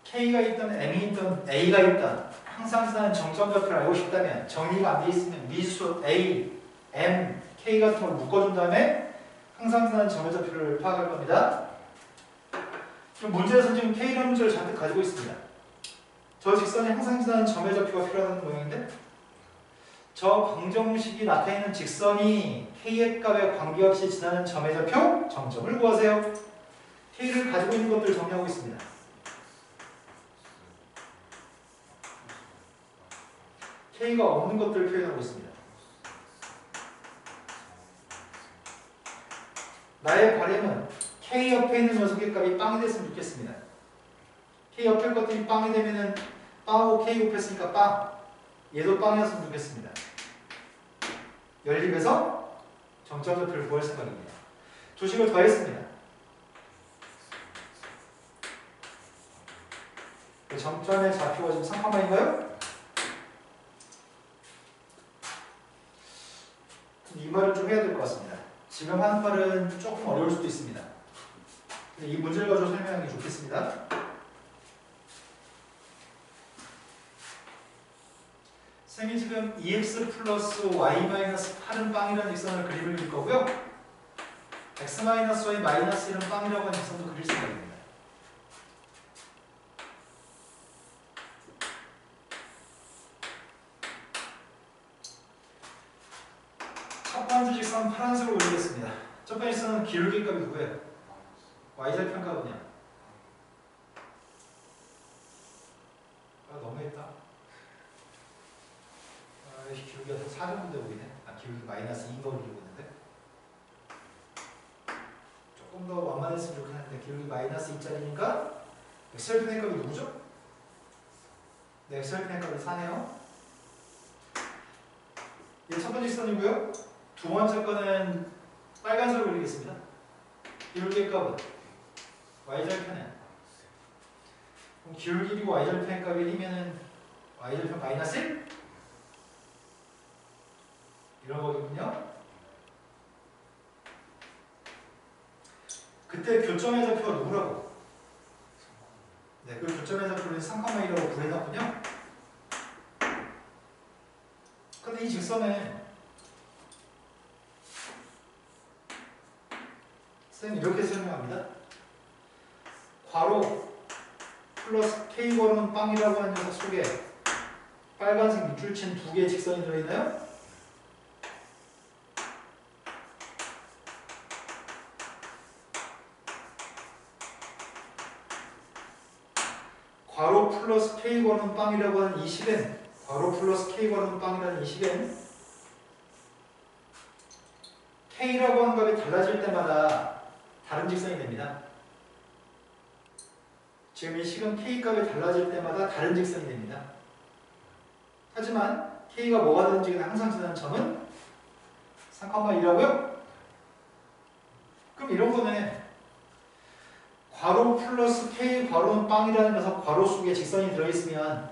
k가 있던 m이 있던 a가 있던 항상 지나는 정점 좌표를 알고 싶다면 정리가 안 돼 있으면 미수 a, m, k 같은 걸 묶어준 다음에 항상 지나는 점의 좌표를 파악할 겁니다. 그럼 문제에서 지금 k라는 문제를 잔뜩 가지고 있습니다. 저 직선이 항상 지나는 점의 좌표가 필요하다는 모양인데 저 방정식이 나타내는 직선이 k의 값에 관계없이 지나는 점의 좌표 정점을 구하세요. k를 가지고 있는 것들을 정리하고 있습니다. k가 없는 것들을 표현하고 있습니다. 나의 바램은 k 옆에 있는 녀석의 값이 빵이 됐으면 좋겠습니다. k 옆에 것들이 빵이 되면은 빵하고 k 곱했으니까 빵. 얘도 빵이었으면 좋겠습니다. 연립해서 정점 좌표를 구할 생각입니다. 조식을 더했습니다. 정점의 좌표가 지금 3,인가요? 이 말을 좀 해야 될 것 같습니다. 지금 하는 말은 조금 어려울 수도 있습니다. 이 문제를 가지고 설명하는 게 좋겠습니다. 쌤이 지금 2x 플러스 y 마이너스 8은 빵이라는 직선을 그림을 그릴 거고요. x 마이너스 y 마이너스 1은 빵이라고 하는 직선도 그릴 생각입니다. 첫 번째 직선 파란색으로 그리겠습니다. 첫 번째 직선은 기울기 값이 누구예요? y절편 값은요? 너무했다. 기울기가 4정도 보이네. 기울기 마이너스 2인 거 그리고 있는데 조금 더 완만했으면 좋겠는데 기울기 마이너스 2짜리니까 x절편의 값이 누구죠? 네, x절편의 값이 4네요. 이게 첫 번째 직선이고요. 두 번째 거는 빨간색으로 그리겠습니다. 기울기의 값은 y절편에 그럼 기울기이고 y절편의 값이 1이면은 y절편 마이너스 1? 이런 거거든요. 그때 교점의 좌표가 누구라고? 네, 그 교점의 좌표를 3,2라고 구해놨군요. 근데 이 직선에 쌤 이렇게 설명합니다. 괄호 플러스 K번은 빵이라고 하는 녀석 속에 빨간색 밑줄 친 두 개의 직선이 들어있나요? 괄호 플러스 K번은 빵이라고 하는 이 식은 괄호 플러스 K번은 빵이라는 이 식은 K라고 하는 값이 달라질 때마다 다른 직선이 됩니다. 지금 이 식은 K값이 달라질 때마다 다른 직선이 됩니다. 하지만 K가 뭐가 되는지 항상 지나는 점은 3,1이라고요? 그럼 이런 거네. 괄호 플러스 K 괄호는 빵이라는 녀석 괄호 속에 직선이 들어있으면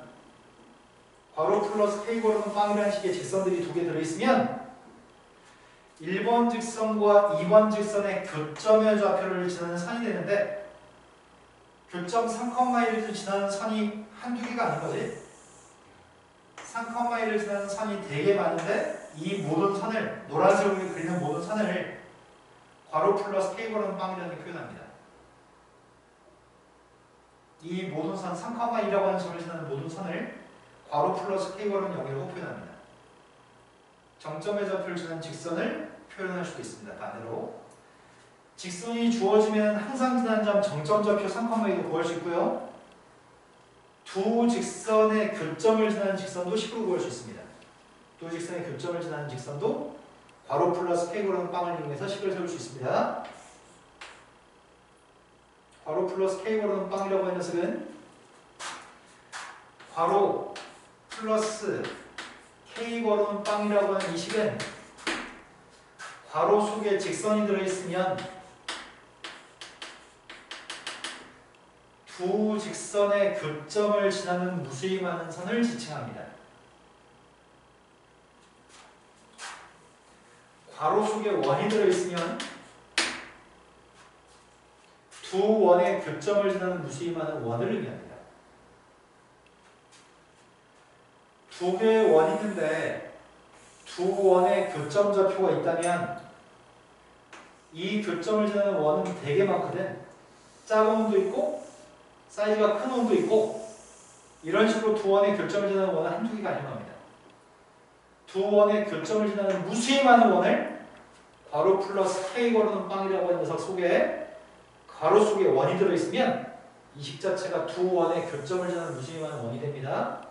괄호 플러스 K 괄호는 빵이라는 식의 직선들이 두 개 들어있으면 1번 직선과 2번 직선의 교점의 좌표를 지나는 선이 되는데 교점 3,1을 지나는 선이 한두 개가 아닌 거지. 3,1을 지나는 선이 되게 많은데 이 모든 선을 노란색으로 그리는 모든 선을 괄호 플러스 K 괄호는 빵이라는 게 표현합니다. 이 모든 선 3,1이라고 하는 점을 지나는 모든 선을 괄호 플러스 K 괄호는 0이라고 표현합니다. 정점의 좌표를 지나는 직선을 표현할 수도 있습니다. 반대로 직선이 주어지면 항상 지나는 점 정점 좌표 3,2도 구할 수 있고요. 두 직선의 교점을 지나는 직선도 식으로 구할 수 있습니다. 두 직선의 교점을 지나는 직선도 괄호 플러스 K 괄호는 빵을 이용해서 식을 세울 수 있습니다. 괄호 플러스 K 괄호는 빵이라고 하는 녀석은 괄호 플러스 K 괄호는 빵이라고 하는 이 식은 괄호 속에 직선이 들어있으면 두 직선의 교점을 지나는 무수히 많은 선을 지칭합니다. 괄호 속에 원이 들어있으면 두 원의 교점을 지나는 무수히 많은 원을 의미합니다. 두 개의 원이 있는데 두 원의 교점 좌표가 있다면 이 교점을 지나는 원은 되게 많거든. 작은 원도 있고 사이즈가 큰 원도 있고 이런 식으로 두 원의 교점을 지나는 원은 한두 개가 아닌 겁니다. 두 원의 교점을 지나는 무수히 많은 원을 괄호 플러스 K 괄호는 빵이라고 하는 녀석 속에 괄호 속에 원이 들어있으면 이 식 자체가 두 원의 교점을 지나는 무수히 많은 원이 됩니다.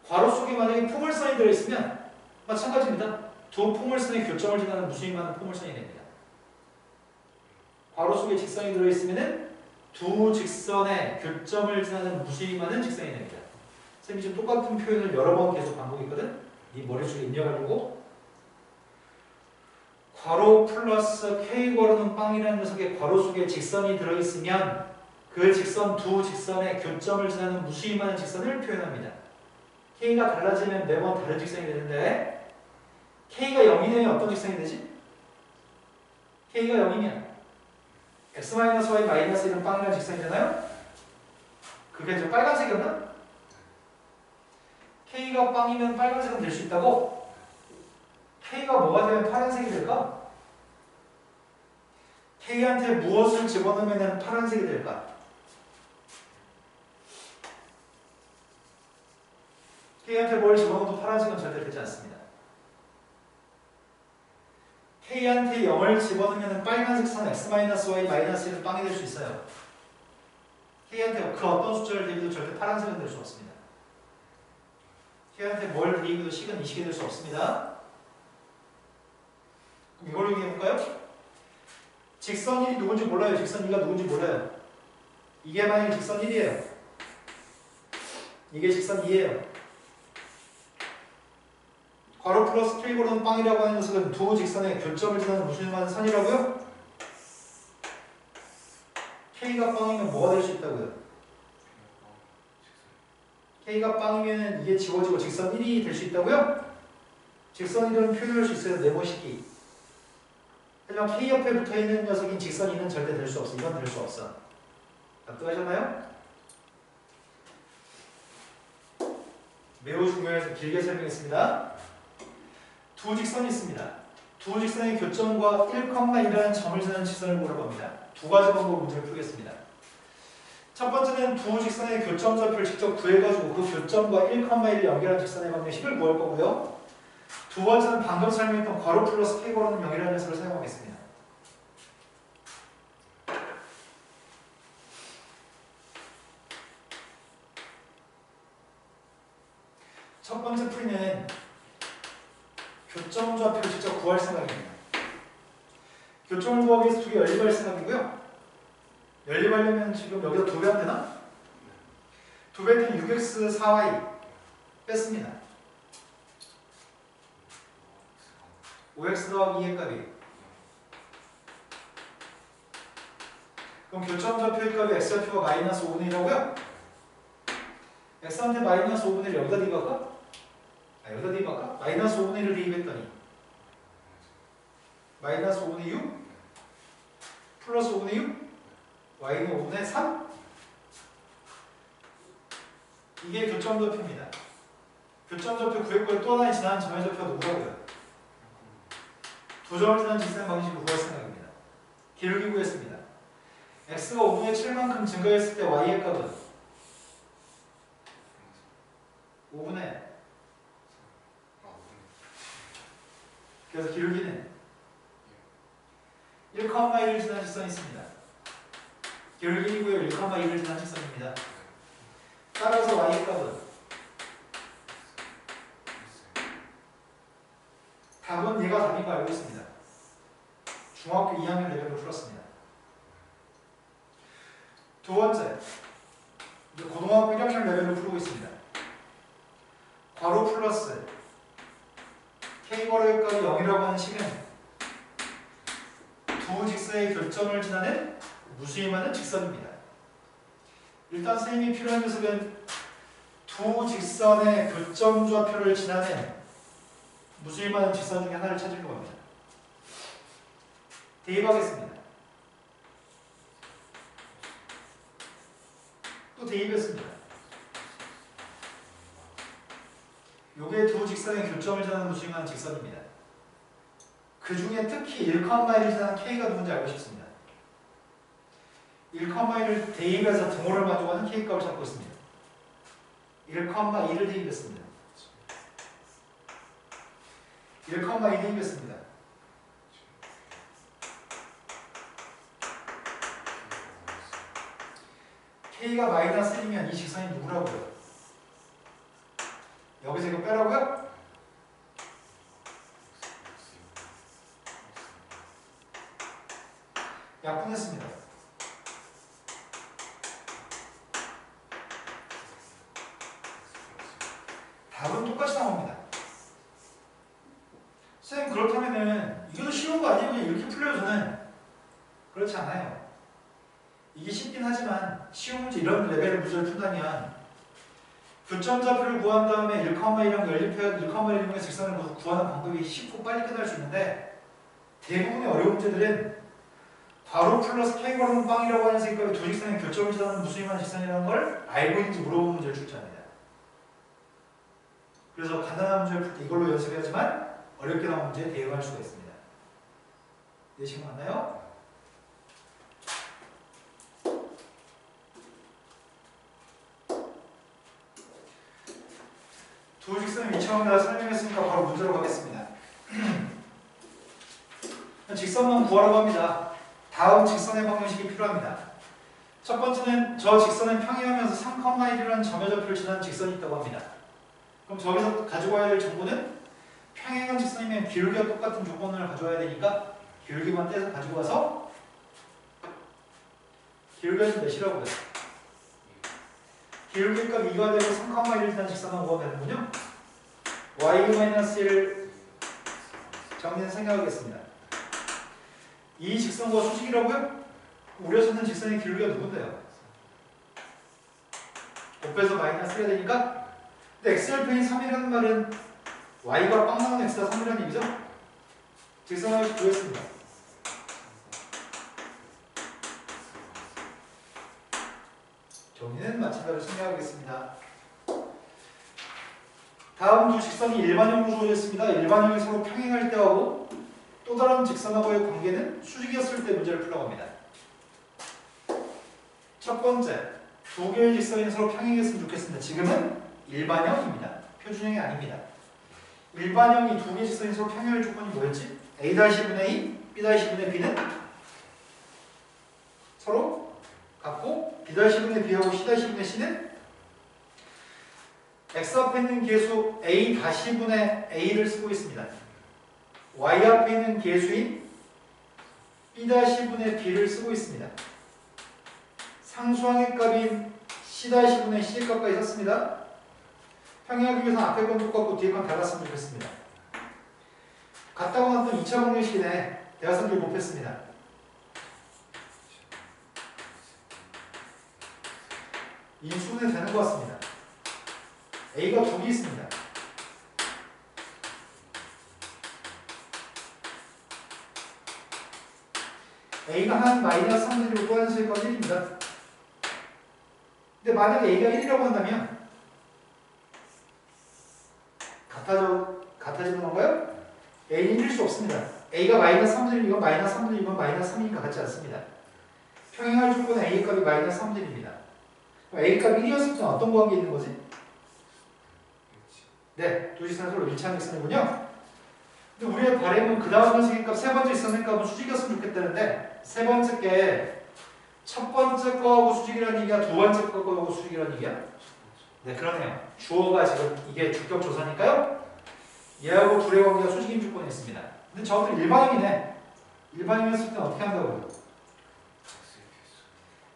괄호 속에 만약에 포물선이 들어있으면 마찬가지입니다. 두 포물선의 교점을 지나는 무수히 많은 포물선이 됩니다. 괄호 속에 직선이 들어있으면 두 직선의 교점을 지나는 무수히 많은 직선이 됩니다. 쌤이 지금 똑같은 표현을 여러 번 계속 반복했거든? 네 머릿속에 입력하려고. 괄호 플러스 K 괄호는 빵이라는 녀석의 괄호 속에 직선이 들어있으면 그 직선 두 직선의 교점을 지나는 무수히 많은 직선을 표현합니다. K가 달라지면 매번 다른 직선이 되는데 K가 0이 되면 어떤 직선이 되지? K가 0이면 x-y-1은 빵이라는 직선이잖아요? 그게 저 빨간색이었나? K가 빵이면 빨간색은 될 수 있다고? K가 뭐가 되면 파란색이 될까? K한테 무엇을 집어넣으면 파란색이 될까? K한테 뭘 집어넣어도 파란색은 절대 되지 않습니다. K한테 0을 집어넣으면 빨간색 선 x-y-1은 빵이 될 수 있어요. K한테 그 어떤 숫자를 대입해도 절대 파란색은 될 수 없습니다. K한테 뭘 대입해도 식은 이 식이 될 수 없습니다. 그럼 이걸 얘기해볼까요? 직선 1이 누군지 몰라요. 직선 2가 누군지 몰라요. 이게 만약에 직선 1이에요. 이게 직선 2예요. 괄호 플러스 K 괄호는 빵이라고 하는 녀석은 두 직선의 교점을 지나는 무수히 많은 선이라고요? K가 빵이면 뭐가 될 수 있다고요? K가 빵이면 이게 지워지고 직선 1이 될 수 있다고요? 직선 1은 표현할 수 있어요. 네모식이. 하지만 K 옆에 붙어있는 녀석인 직선 2는 절대 될 수 없어. 이건 될 수 없어. 납득하셨나요? 매우 중요해서 길게 설명했습니다. 두 직선이 있습니다. 두 직선의 교점과 1,1이라는 점을 지나는 직선을 물어봅니다. 두 가지 방법으로 문제를 풀겠습니다. 첫 번째는 두 직선의 교점 좌표를 직접 구해가지고 그 교점과 1,1을 연결한 직선의 방정식을 구할 거고요. 두 번째는 방금 설명했던 괄호 플러스 K 괄호는 0이라는 녀석을 사용하겠습니다. 첫 번째 풀이는 교점 좌표를 직접 구할 생각입니다. 교점을 구하기 위해서 두 개 연립할 생각이고요. 연립하려면 지금 여기다 2배 하면 되나? 2배 했더니 6x 4y 뺐습니다. 5x 더하기 2의 값이. 그럼 교점좌표의 값이 x좌표가 마이너스 5분의 1이라고요? x한테 마이너스 5분의 1 여기다 대입할까? 여기다 대입할까? 마이너스 5분의 1을 대입했더니 마이너스 5분의 6 플러스 5분의 6 y는 5분의 3 이게 교점좌표입니다. 교점좌표 구했고요. 또 하나의 지나는 점의 좌표가 누구라고요? 두 점을 지나는 직선 방식으로 구할 생각입니다. 기울기 구했습니다. x가 5분의 7만큼 증가했을 때 y의 값은 5분의 그래서 기울기는 1,1을 지난 직선이 있습니다. 기울기이고요. 1,2를 지난 직선입니다. 따라서 y의 값은 답은 얘가 답인 거 알고 있습니다. 중학교 2학년 레벨로 풀었습니다. 두 번째, 이제 고등학교 1학년 레벨로 풀고 있습니다. 괄호 플러스 K괄호의 값이 0이라고 하는 식은 두 직선의 교점을 지나는 무수히 많은 직선입니다. 일단 선생님이 필요한 녀석은 두 직선의 교점 좌표를 지나는 무수히 많은 직선 중에 하나를 찾으려고 합니다. 대입하겠습니다. 또 대입했습니다. 요게 두 직선의 교점을 지나는 무수히 많은 직선입니다. 그 중에 특히 1,1을 지나는 K가 누군지 알고 싶습니다. 1,1을 대입해서 등호를 만족하는 K값을 찾고 있습니다. 1,2를 대입했습니다. 1,2 대입했습니다. K가 마이너스 1이면 이 직선이 누구라고요? 여기서 이거 빼라고요? 약분했습니다. 답은 똑같이 나옵니다. 선생님 그렇다면은 이것도 쉬운 거 아니에요? 그냥 이렇게 풀려요 저는. 그렇지 않아요. 이게 쉽긴 하지만 쉬운 문제 이런 레벨의 문제를 푼다면 교점좌표를 구한 다음에 1,1이랑 연립해서 1,1이면 직선을 구하는 방법이 쉽고 빨리 끝날 수 있는데 대부분의 어려운 문제들은 괄호 플러스 K괄호는 빵이라고 하는 색깔이 두 직선의 교점을 지나는 무수히만 직선이라는 걸 알고 있는지 물어보는 문제를 출제합니다. 그래서 간단한 문제를 풀 때 이걸로 연습해야지만 어렵게 나온 문제에 대응할 수가 있습니다. 이해하신 거 맞나요? 두 직선의 위치관계를 설명했으니까 바로 문제로 가겠습니다. 직선만 구하라고 합니다. 다음 직선의 방정식이 필요합니다. 첫 번째는 저 직선을 평행하면서 3,1이라는 점의 좌표를 지나는 직선이 있다고 합니다. 그럼 저기서 가지고 와야 될 정보는 평행한 직선이면 기울기와 똑같은 조건을 가져와야 되니까 기울기만 떼서 가지고 와서 기울기가 좀 몇이라고요? 기울기값 2가 되고 3,1을 지난 직선만 구하면 되는군요. y-1 정리는 생략하겠습니다. 이 직선과 수직이라고요? 우려서는 직선의 기울기가 누군데요? 곱해서 마이너스 해야 되니까 근데 x절편이 3이라는 말은 y가 빵 나온 x가 3이라는 얘기죠? 직선을 구했습니다. 정리는 마찬가지로 생략하겠습니다. 다음 두 직선이 일반형으로 주어졌습니다. 일반형이 서로 평행할 때하고 또 다른 직선하고의 관계는 수직이었을 때 문제를 풀려고 합니다. 첫 번째, 두 개의 직선이 서로 평행했으면 좋겠습니다. 지금은 일반형입니다. 표준형이 아닙니다. 일반형이 두 개의 직선이 서로 평행할 조건이 뭐였지? a-분의 a, b-분의 b는 서로 같고 b-분의 b하고 c-분의 c는 x 앞에 있는 계수 a-분의 a를 쓰고 있습니다. y 앞에 있는 계수인 b-분의 b를 쓰고 있습니다. 상수항의 값인 c-분의 c의 값까지 썼습니다. 평행하기 위해서는 앞에 건 똑같고 뒤에 건 달랐으면 좋겠습니다. 같다고 나왔던 2차 공식이네. 대각선끼리 곱했습니다. 인수분해 되는 것 같습니다. A가 2개 있습니다. A가 한 마이너스 3분의 1이고 또 하나 수의 건 1입니다. 근데 만약에 A가 1이라고 한다면 같아지는 건가요? A는 1일 수 없습니다. A가 마이너스 3분의 1, 이건 마이너스 3분의 1, 이건 마이너스 3이니까 같지 않습니다. 평행할 조건은 A 값이 마이너스 3분의 1입니다. A 값이 1이었을 때는 어떤 관계 있는 거지? 네, 도지선은 서로 일치하는 직선이군요. 근데 우리의 바람은 그 다음 선생의 값, 세 번째 직선의 값은 수직이었으면 좋겠다는데 세 번째 게 첫 번째 거하고 수직이라는 얘기야? 두 번째 거하고 수직이라는 얘기야? 네, 그러네요. 주어가 지금 이게 주격 조사니까요. 얘하고 둘의 관계가 수직인 조건에 있습니다. 근데 저것들 일반형이네. 일반형이었을 때는 어떻게 한다고요?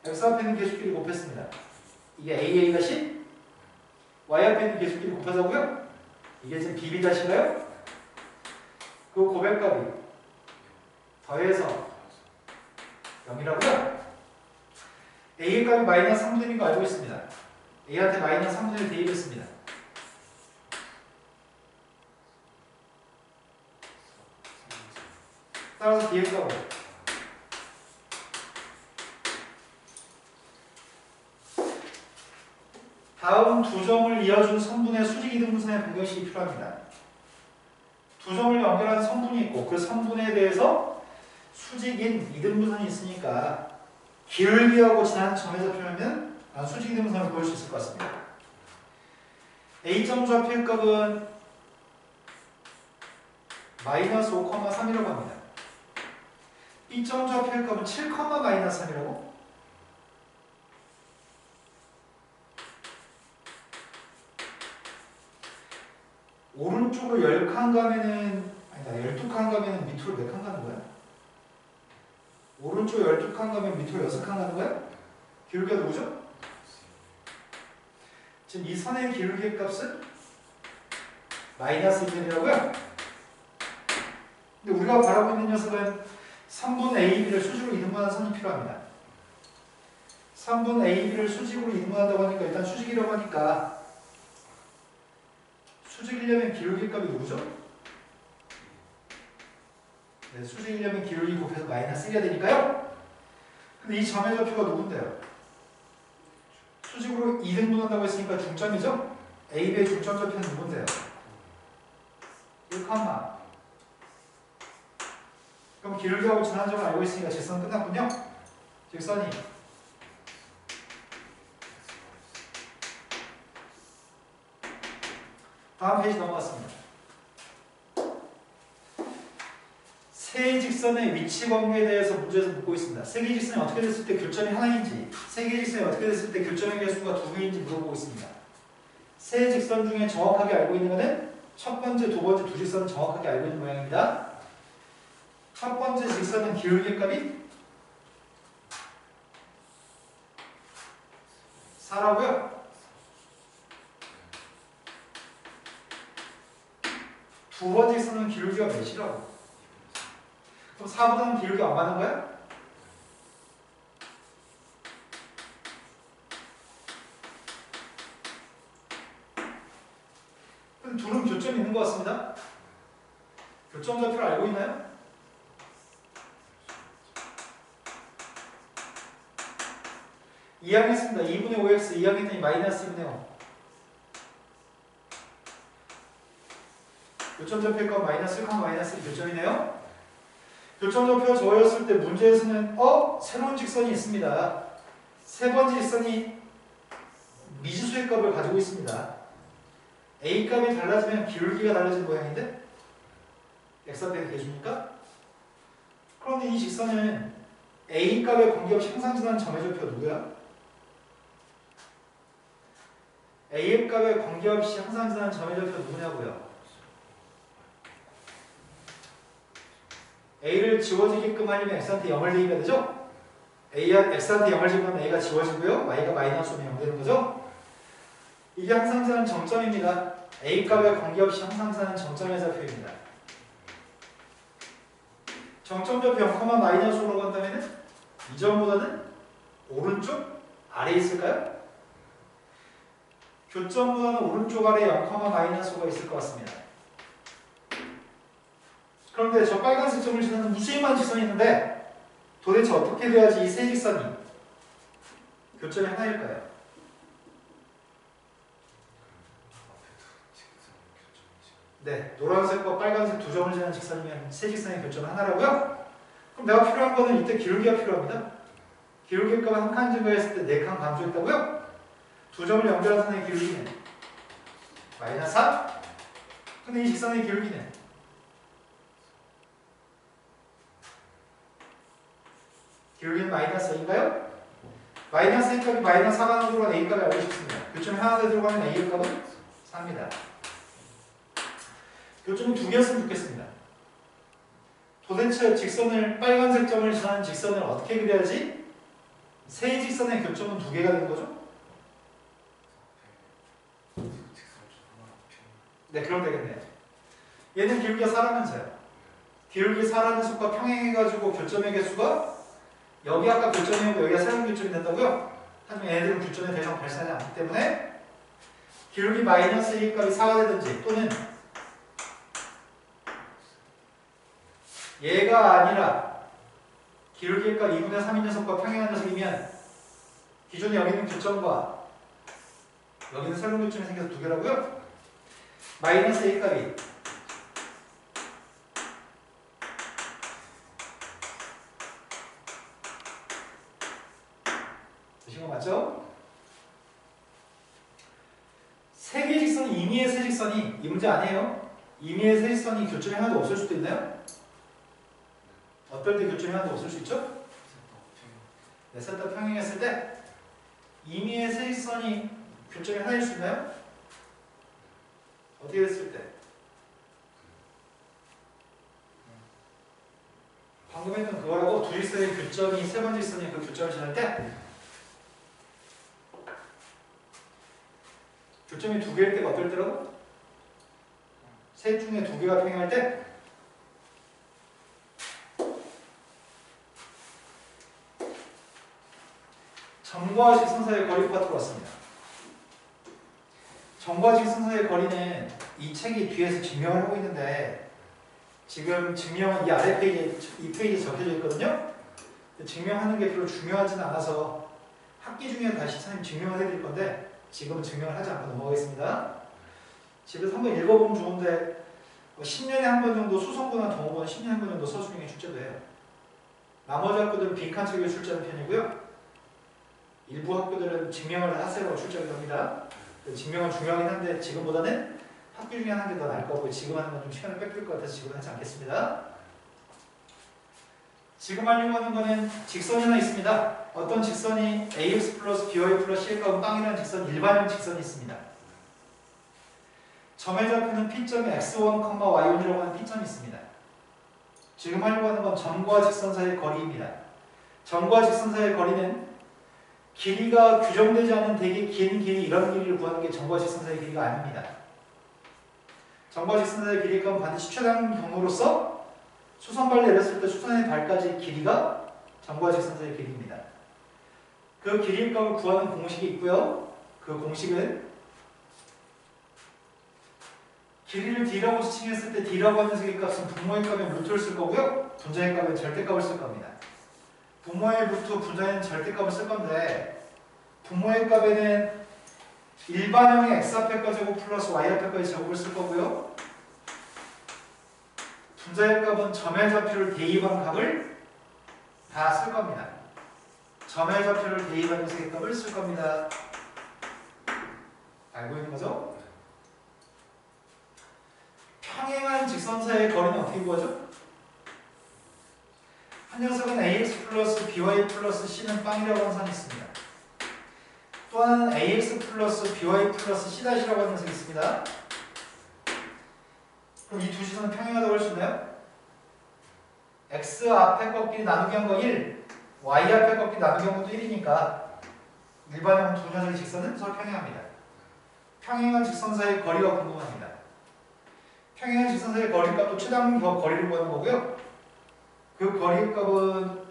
x 앞에 있는 계수끼리 곱했습니다. 이게 AA가 10? y 앞에 있는 계수끼리 곱하자고요? 이게 지금 BB-인가요? 그 고백값이 더해서 0이라고요? A의 값이 마이너스 3분의 1인 거 알고 있습니다. A한테 마이너스 3분의 1 대입했습니다. 따라서 D의 값은 다음 두 점을 이어준 선분의 수직 이등분선의 공격식이 필요합니다. 두 점을 연결하는 선분이 있고 그 선분에 대해서 수직인 이등분선이 있으니까 기울기하고 지나는 점에서 표현하면 수직 이등분선을 보일 수 있을 것 같습니다. A점 좌표의 값은 마이너스 5,3이라고 합니다. B점 좌표의 값은 7, 마이너스 3이라고? 오른쪽으로 10칸 가면은 아니다 12칸 가면은 밑으로 몇 칸 가는 거야? 오른쪽 12칸 가면 밑으로 6칸 가는 거야? 기울기가 누구죠? 지금 이 선의 기울기의 값은 마이너스 1이라고요? 근데 우리가 바라고 있는 녀석은 3분 AB를 수직으로 이등분하는 선이 필요합니다. 3분 AB를 수직으로 이등분한다고 하니까 일단 수직이라고 하니까 수직이려면 기울기 값이 누구죠? 네, 수직이려면 기울기 곱해서 마이너스 1이어야 되니까요. 근데 이 점의 좌표가 누군데요? 수직으로 2등분한다고 했으니까 중점이죠? AB의 중점 좌표는 누군데요? 1, 그럼 기울기하고 지난 점을 알고 있으니까 직선 끝났군요? 직선이 다음 페이지 넘어갔습니다. 세 직선의 위치 관계에 대해서 문제에서 묻고 있습니다. 세 개 직선이 어떻게 됐을 때 교점이 하나인지, 세 개 직선이 어떻게 됐을 때 교점의 개수가 2개인지 물어보고 있습니다. 세 직선 중에 정확하게 알고 있는 것은 첫 번째, 두 번째 두 직선은 정확하게 알고 있는 모양입니다. 첫 번째 직선은 기울기 값이 4라고요? 두 번째 직선은 기울기가 몇이라고? 그럼 4보다는 기울기가 안 맞는 거야? 그럼 둘은 교점이 있는 것 같습니다. 교점 좌표를 알고 있나요? 이항했습니다. 2분의 5x 이항했더니 마이너스 2분의 5. 교점 좌표가 마이너스 1, 마이너스 1 교점이네요. 교점 좌표가 저였을 때 문제에서는 새로운 직선이 있습니다. 세 번째 직선이 미지수의 값을 가지고 있습니다. A 값이 달라지면 기울기가 달라진 모양인데 x 앞에 계십니까? 그런데 이 직선은 A 값에 관계없이 항상 지나는 점의 좌표가 누구야? A 값에 관계없이 항상 지나는 점의 좌표가 누구냐고요? A를 지워지게끔 하려면 X한테 0을 대입해야 되죠? X한테 0을 집으면 A가 지워지고요. Y가 마이너스 5면 0 되는 거죠? 이게 항상 지나는 정점입니다. A 값에 관계없이 항상 지나는 정점의 좌표입니다. 정점적 0,-5라고 한다면 이 점보다는 오른쪽 아래에 있을까요? 교점보다는 오른쪽 아래에 0,-5가 있을 것 같습니다. 그런데 저 빨간색 점을 지나는 무수히만 직선이 있는데 도대체 어떻게 돼야지 이 세 직선이 교점이 하나일까요? 네, 노란색과 빨간색 두 점을 지나는 직선이면 세 직선의 교점은 하나라고요? 그럼 내가 필요한 거는 이때 기울기가 필요합니다. 기울기 값을 한 칸 증가했을 때 4칸 감소했다고요? 두 점을 연결한 선의 기울기는 -4. 근데 이 직선의 기울기는 기울기는 -a인가요? -a 값이 -4가 들어간 a 값이 알고 싶습니다. 교점이 하나 더 들어가면 a의 값은 4입니다. 교점이 두 개였으면 좋겠습니다. 도대체 직선을 빨간색 점을 지나는 직선을 어떻게 그려야지 세 직선의 교점은 두 개가 되는 거죠? 네, 그럼 되겠네요. 얘는 기울기가 4라면서요. 기울기 4라는 수가 평행해가지고 교점의 개수가 여기 아까 교점이고 여기가 새로운 교점이 된다고요? 하지만 얘네들은 교점의 대상 발생하지 않기 때문에 기울기 -2 값이 4가 되든지 또는 얘가 아니라 기울기 값 2분의 3인 녀석과 평행한 녀석이면 기존에 여기 있는 교점과 여기는 새로운 교점이 생겨서 두 개라고요? -a 값이 되신 거 맞죠? 세 개의 직선이 임의의 세 직선이 이 문제 아니에요? 임의의 세 직선이 교점이 하나도 없을 수도 있나요? 어떨 때 교점이 하나도 없을 수 있죠? 네, 셋 다 평행했을 때 임의의 세 직선이 교점이 하나일 수 있나요? 어떻게 됐을 때? 방금 했던 그거라고 두 직선의 교점이 세 번째 직선이 그 교점을 지날 때 교점이 두 개일 때가 어떨 때라고? 셋 중에 두 개가 평행할 때 점과 직선 사이의 거리 파트로 왔습니다. 점과 직선 사이의 거리는 이 책이 뒤에서 증명을 하고 있는데 지금 증명은 이 아래 페이지에 이 페이지에 적혀져 있거든요. 증명하는 게 별로 중요하지는 않아서 학기 중에 다시 선생님 증명을 해드릴 건데 지금은 증명을 하지 않고 넘어가겠습니다. 집에서 한번 읽어보면 좋은데 10년에 한 번 정도 수성고나 동호고는 10년에 한 번 정도 서술형의 출제도 해요. 나머지 학교들은 빈칸 책을 출제하는 편이고요. 일부 학교들은 증명을 하세요 출제를 합니다. 증명은 중요하긴 한데 지금보다는 학교 중에 하는 게 더 나을 거고 지금 하는 건 좀 시간을 뺏길 것 같아서 지금 하지 않겠습니다. 지금 하려고 하는 거는 직선이 하나 있습니다. 어떤 직선이 ax 플러스 by 플러스 c의 값은 빵이라는 직선 일반형 직선이 있습니다. 점의 좌표는 P점이 x1, y1이라고 하는 P점이 있습니다. 지금 하려고 하는 건 점과 직선 사이의 거리입니다. 점과 직선 사이의 거리는 길이가 규정되지 않은 되게 긴 길이 이런 길이를 구하는 게 점과 직선 사이의 길이가 아닙니다. 점과 직선 사이의 길이의 값은 반드시 최단 경로로서 수선발 내렸을 때 수선의 발까지 길이가 점과 직선 사이의 길이입니다. 그 길이의 값을 구하는 공식이 있고요. 그 공식은 길이를 d라고 지칭했을 때 d라고 하는 녀석의 값은 분모의 값에 루트를 쓸 거고요. 분자의 값에 절대값을 쓸 겁니다. 분모의 루트, 분자에는 절대값을 쓸 건데 분모의 값에는 일반형의 x 앞에까지 제곱 플러스 y 앞에까지 제곱을 쓸 거고요. 분자의 값은 점의 좌표를 대입한 값을 다 쓸 겁니다. 점의 좌표를 대입한 녀석의 값을 쓸 겁니다. 알고 있는 거죠? 평행한 직선 사이의 거리는 어떻게 구하죠? 한 녀석은 ax 플러스 by 플러스 c는 빵이라고 하는 선이 있습니다. 또 하나는 ax 플러스 by 플러스 c''라고 하는 녀석이 있습니다. 그럼 이 두 직선은 평행하다고 할 수 있나요? x 앞에 꺾기 나누기 한 거 1, y 앞에 꺾기 나누기 한 것도 1이니까 일반형 두 녀석의 직선은 서로 평행합니다. 평행한 직선 사이의 거리가 궁금합니다. 평행한 직선 사이의 거리값도 최단 거리를 구하는 거고요. 그 거리값은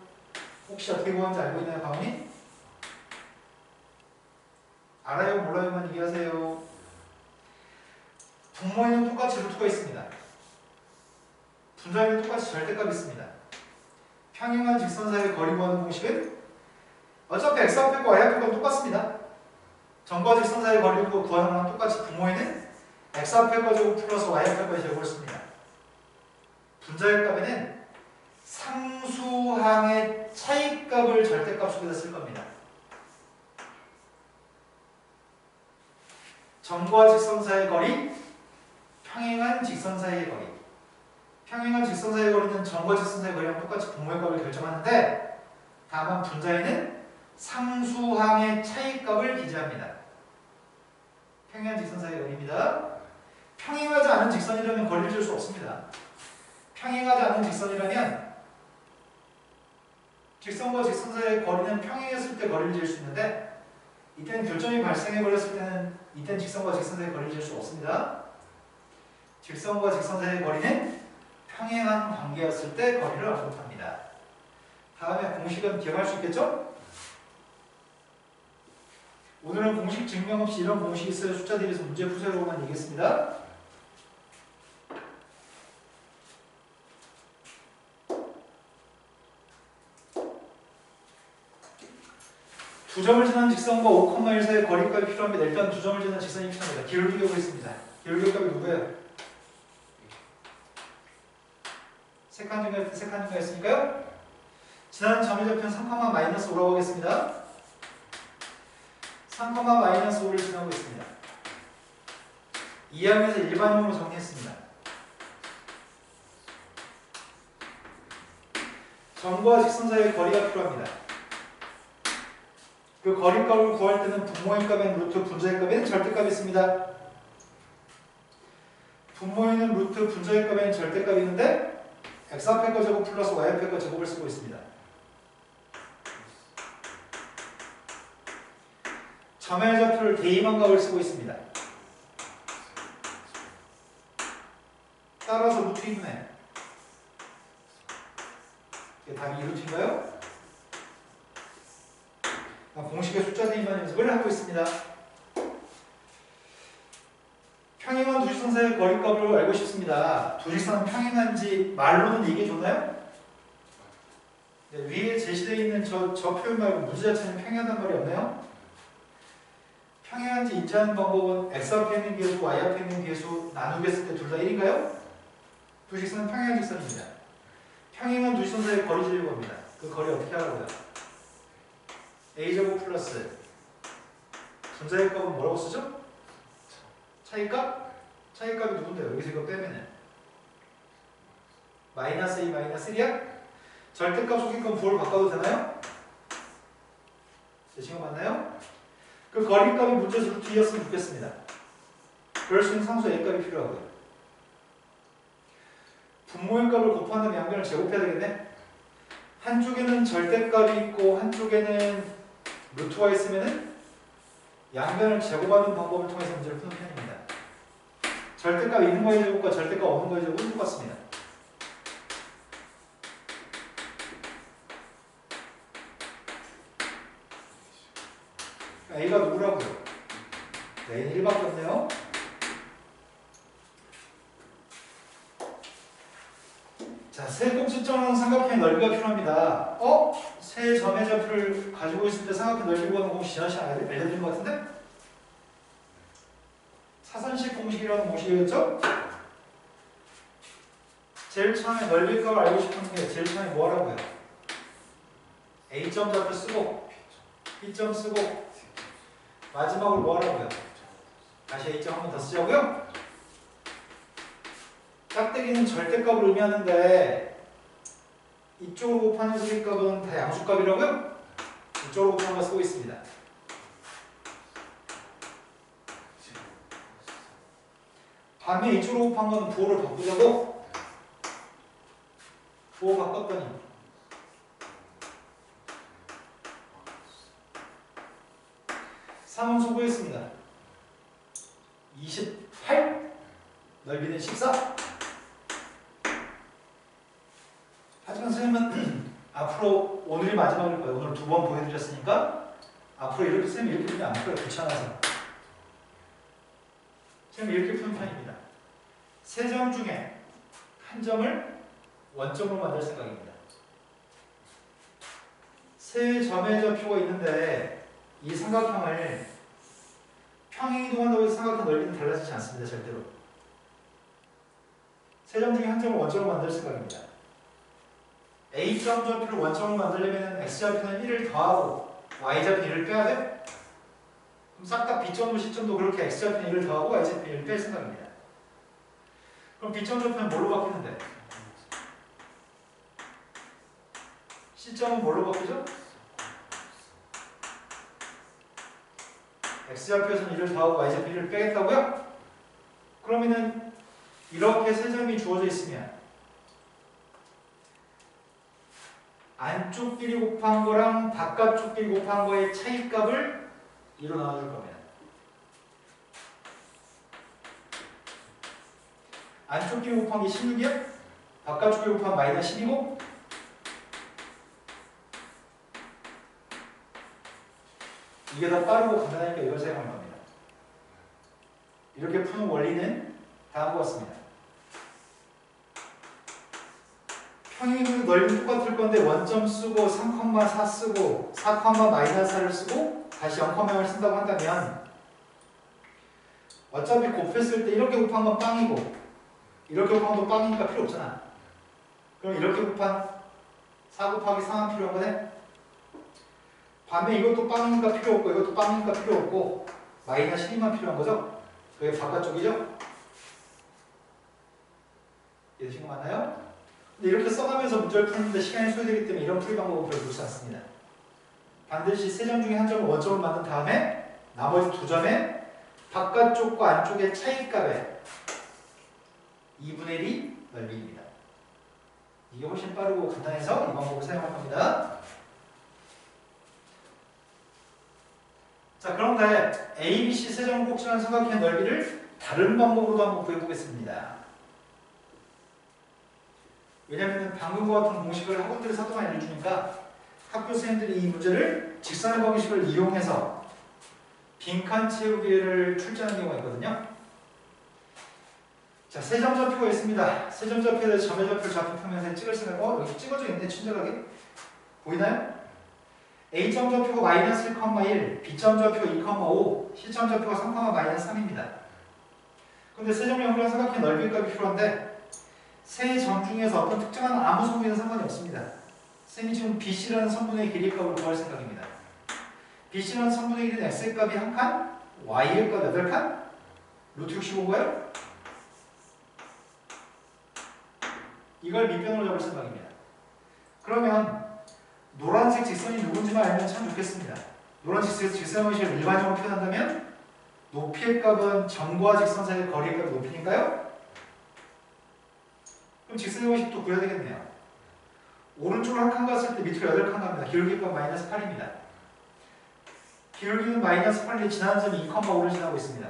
혹시 어떻게 구하는지 알고 있나요, 강원이? 알아요, 몰라요만 얘기하세요. 분모에는 똑같이 루트가 있습니다. 분자에는 똑같이 절대값이 있습니다. 평행한 직선 사이의 거리 구하는 공식은 어차피 x 앞에고 y 앞에고 똑같습니다. 점과 직선 사이의 거리를 구하는 거랑 똑같이 분모에는 x 앞에 거 제곱 플러스 y 앞에 거 제곱을 씁니다. 분자의 값에는 상수항의 차이값을 절대값 속에다 쓸 겁니다. 점과 직선 사이의 거리, 평행한 직선 사이의 거리. 평행한 직선 사이의 거리는 점과 직선 사이의 거리랑 똑같이 분모의 값을 결정하는데 다만 분자에는 상수항의 차이값을 기재합니다. 평행한 직선 사이의 거리입니다. 평행하지 않은 직선이라면 거리를 줄 수 없습니다. 평행하지 않은 직선이라면 직선과 직선 사이의 거리는 평행했을 때 거리를 질 수 있는데 이때는 교점이 발생해 버렸을 때는 이때는 직선과 직선 사이의 거리를 질 수 없습니다. 직선과 직선 사이의 거리는 평행한 관계였을 때 거리를 알지 못합니다. 다음에 공식은 기억할 수 있겠죠? 오늘은 공식 증명 없이 이런 공식이 있어요. 숫자 대비해서 문제 푸세요로만 얘기했습니다. 두 점을 지나는 직선과 5,1 사이의 거리값이 필요합니다. 일단 두 점을 지나는 직선이 필요합니다. 기울기가 보겠습니다. 기울기 값이 누구예요? 세칸인가 했으니까요. 지나는 점의 좌표는 3,-5라고 하겠습니다. 3,-5를 지나고 있습니다. 이항에서 일반형으로 정리했습니다. 점과 직선 사이의 거리가 필요합니다. 그 거리값을 구할 때는 분모의 값에는 루트, 분자의 값에는 절대값이 있습니다. 분모에는 루트, 분자의 값에는 절대값이 있는데 x 앞에 거 제곱 플러스 y 앞에 거 제곱을 쓰고 있습니다. 점의 좌표를 대입한 값을 쓰고 있습니다. 따라서 루트 2분의 이게 답이 2루트인가요? 공식의 숫자 대입만 연습을 하고 있습니다. 평행한 두 직선 사이의 거리값을 알고 싶습니다. 두 직선은 평행한지 말로는 얘기해 줬나요? 네, 위에 제시되어 있는 저 표현 말고 문제 자체는 평행하다는 말이 없나요? 평행한지 인지하는 방법은 x 앞에 있는 계수, y 앞에 있는 계수 나누겠을 때 둘 다 1인가요? 두 직선은 평행한 직선입니다. 평행한 두 직선 사이의 거리 재려고 합니다. 그 거리 어떻게 하라고요? a제곱 플러스 분자의 값은 뭐라고 쓰죠? 차이값? 차이값이 누군데요? 여기서 이거 빼면은 마이너스 2 마이너스 1이야? 절대값 소개값 부호를 바꿔도 되나요? 제 친구 맞나요? 그 거리값이 문제에서 루트 2였으면 좋겠습니다. 그럴 수 있는 상수 a값이 필요하고요. 분모의 값을 곱하는 양변을 제곱해야 되겠네? 한쪽에는 절대값이 있고 한쪽에는 루트가 있으면은 양변을 제곱하는 방법을 통해서 문제를 푸는 편입니다. 절대값 있는 거의 제곱과 절대값 없는 거의 제곱은 똑같습니다. A가 누구라고요? A는 1밖에 없네요. 자, 세 꼭지점은 삼각형의 넓이가 필요합니다. 세 점의 좌표를 가지고 있을 때 삼각형 넓이 구하는 공식 지난 시간에 알려드린 것 같은데? 사선식 공식이라는 공식이었죠? 제일 처음에 넓이값을 알고 싶은 게 제일 처음에 뭐라고요? A점 좌표 쓰고 B점 쓰고 마지막으로 뭐라고요? 다시 A점 한 번 더 쓰자고요? 짝대기는 절대값을 의미하는데 이쪽으로 곱하는 소리값은 다 양수값이라고요? 이쪽으로 곱하는 거 쓰고 있습니다. 반면 이쪽으로 곱한 거는 부호를 바꾸자고 부호 바꿨더니 3은 수고했습니다. 28 넓이는 14. 하지만 선생님은 그러면 앞으로 오늘이 마지막일 거예요. 오늘 2번 보여드렸으니까 앞으로 이렇게 쌤이 이렇게 풀면 안 풀어요. 귀찮아서. 쌤이 이렇게 푸는 편입니다. 3점 중에 한 점을 원점으로 만들 생각입니다. 3점의 좌표가 있는데 이 삼각형을 평행이 동한다고 해서 삼각형 넓이는 달라지지 않습니다. 절대로. 3점 중에 한 점을 원점으로 만들 생각입니다. A점 좌표를 원점으로 만들려면 X좌표는 1을 더하고 Y좌표 1을 빼야 돼? 그럼 싹 다 B점도 C점도 그렇게 X좌표 1을 더하고 Y좌표 1을 뺄 생각입니다. 그럼 B점 좌표는 뭘로 바뀌는데? C점은 뭘로 바뀌죠? X좌표에서는 1을 더하고 Y좌표 1을 빼겠다고요? 그러면은 이렇게 3점이 주어져 있으면 안쪽 길이 곱한 거랑 바깥쪽 길이 곱한 거의 차이값을 2로 나눠줄 겁니다. 안쪽 길이 곱한 게 16이야? 바깥쪽 길이 곱한 마이너스 10이고 이게 더 빠르고 간단하니까 이걸 사용하는 겁니다. 이렇게 푸는 원리는 다음과 같습니다. 평행이동 넓이는 똑같을 건데 원점 쓰고 3,4 쓰고 4,-4를 쓰고 다시 0,0을 쓴다고 한다면 어차피 곱했을 때 이렇게 곱한 건 빵이고 이렇게 곱한 건 빵이니까 필요 없잖아. 그럼 이렇게 곱한 4 곱하기 3은 필요한 거네? 반면 이것도 빵이니까 필요 없고 이것도 빵이니까 필요 없고 마이너스 12만 필요한 거죠? 그게 바깥쪽이죠? 이해되신 거 맞나요? 근데 이렇게 써가면서 문제를 푸는데 시간이 소요되기 때문에 이런 풀이 방법은 별로 좋지 않습니다. 반드시 3점 중에 한 점을 원점으로 만든 다음에 나머지 2점에 바깥쪽과 안쪽의 차이값에 2분의 1이 넓이입니다. 이게 훨씬 빠르고 간단해서 이 방법을 사용할 겁니다. 자, 그런데 A, B, C 3점을 꼭지하는 삼각형의 넓이를 다른 방법으로도 한번 구해보겠습니다. 왜냐하면 방금과 같은 공식을 학원들에서 하도 많이 알려주니까 학교 선생님들이 이 문제를 직선의 방식을 이용해서 빈칸 채우기를 출제하는 경우가 있거든요. 자, 3점 좌표가 있습니다. 3점 좌표에 대해서 점의 좌표를 좌표 표면에 찍을 생각, 여기 찍어져 있네, 친절하게. 보이나요? A점 좌표가 마이너스 1,1, B점 좌표가 2,5, C점 좌표가 3,-3입니다. 근데 3점을 연결한 삼각형의 넓이값이 필요한데 세 점 중에서 어떤 특정한 아무 성분에는 상관이 없습니다. 쌤이 지금 BC라는 성분의 길이값을 구할 생각입니다. BC라는 성분의 길이는 X의 값이 1칸, Y의 값 8칸, 루트 65고요. 이걸 밑변으로 잡을 생각입니다. 그러면 노란색 직선이 누군지만 알면 참 좋겠습니다. 노란색 직선 방식을 일반적으로 표현한다면 높이의 값은 점과 직선 사이의 거리의 값이 높이니까요. 그럼 직선의 방식도 구해야 되겠네요. 오른쪽으로 한 칸 갔을 때 밑으로 8칸 갑니다. 기울기 값 마이너스 8입니다. 기울기는 마이너스 8이 지나는 점이 2,5를 지나고 있습니다.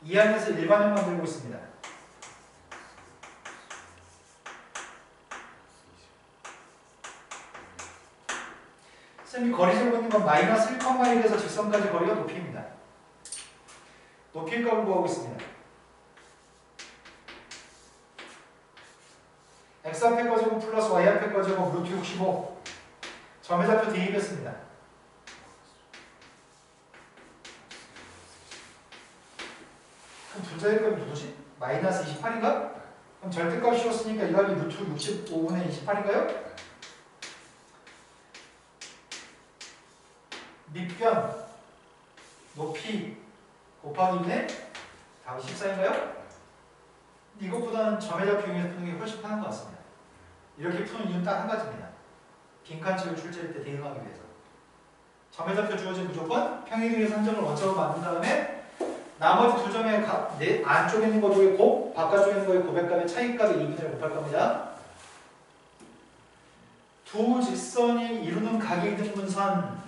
이 안에서 일반형 만들고 있습니다. 쌤이 거리 재고 있는 건 마이너스 1,1에서 직선까지 거리가 높이입니다. 높이의 값을 구하고 있습니다. x 앞에 거 제곱 플러스 y 앞에 거 제곱 루트 65 점의 좌표 대입했습니다. 그럼 분자의 값이 누구지? 마이너스 28인가? 그럼 절대값 씌웠으니까 이 값이 루트 65분의 28인가요? 밑변 높이 곱하기 2네 답이 14인가요? 이것보다는 점의 좌표 이용해서 푸는 게 훨씬 편한 것 같습니다. 이렇게 푸는 이유는 딱 한 가지입니다. 빈칸치를 출제할 때 대응하기 위해서. 점의 좌표 주어진 무조건 평행이동에서 한 점을 원점으로 만든 다음에 나머지 2점의 안쪽에 있는 거의 곱, 바깥쪽에 있는 거의 곱의 값의 차이값의 2분의 1을 곱할 겁니다. 두 직선이 이루는 각이 등분선,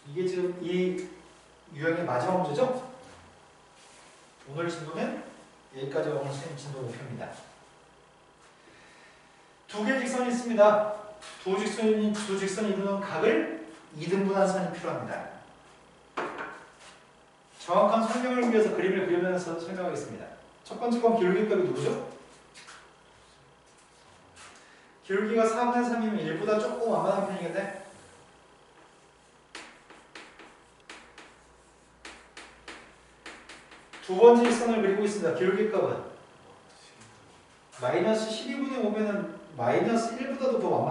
이게 지금 이 유형의 마지막 문제죠? 오늘 진도는 여기까지 오늘 선생님 진도 목표입니다. 두 개의 직선이 있습니다. 두 직선이 이루는 각을 2등분한 선이 필요합니다. 정확한 설명을 위해서 그림을 그리면서 설명하겠습니다. 첫 번째 건 기울기값이 누구죠? 기울기가 4분의 3이면 1보다 조금 완만한 편이겠네? 두 번째 직선을 그리고 있습니다. 기울기값은 마이너스 12분의 5면은 마이너스 1보다도 더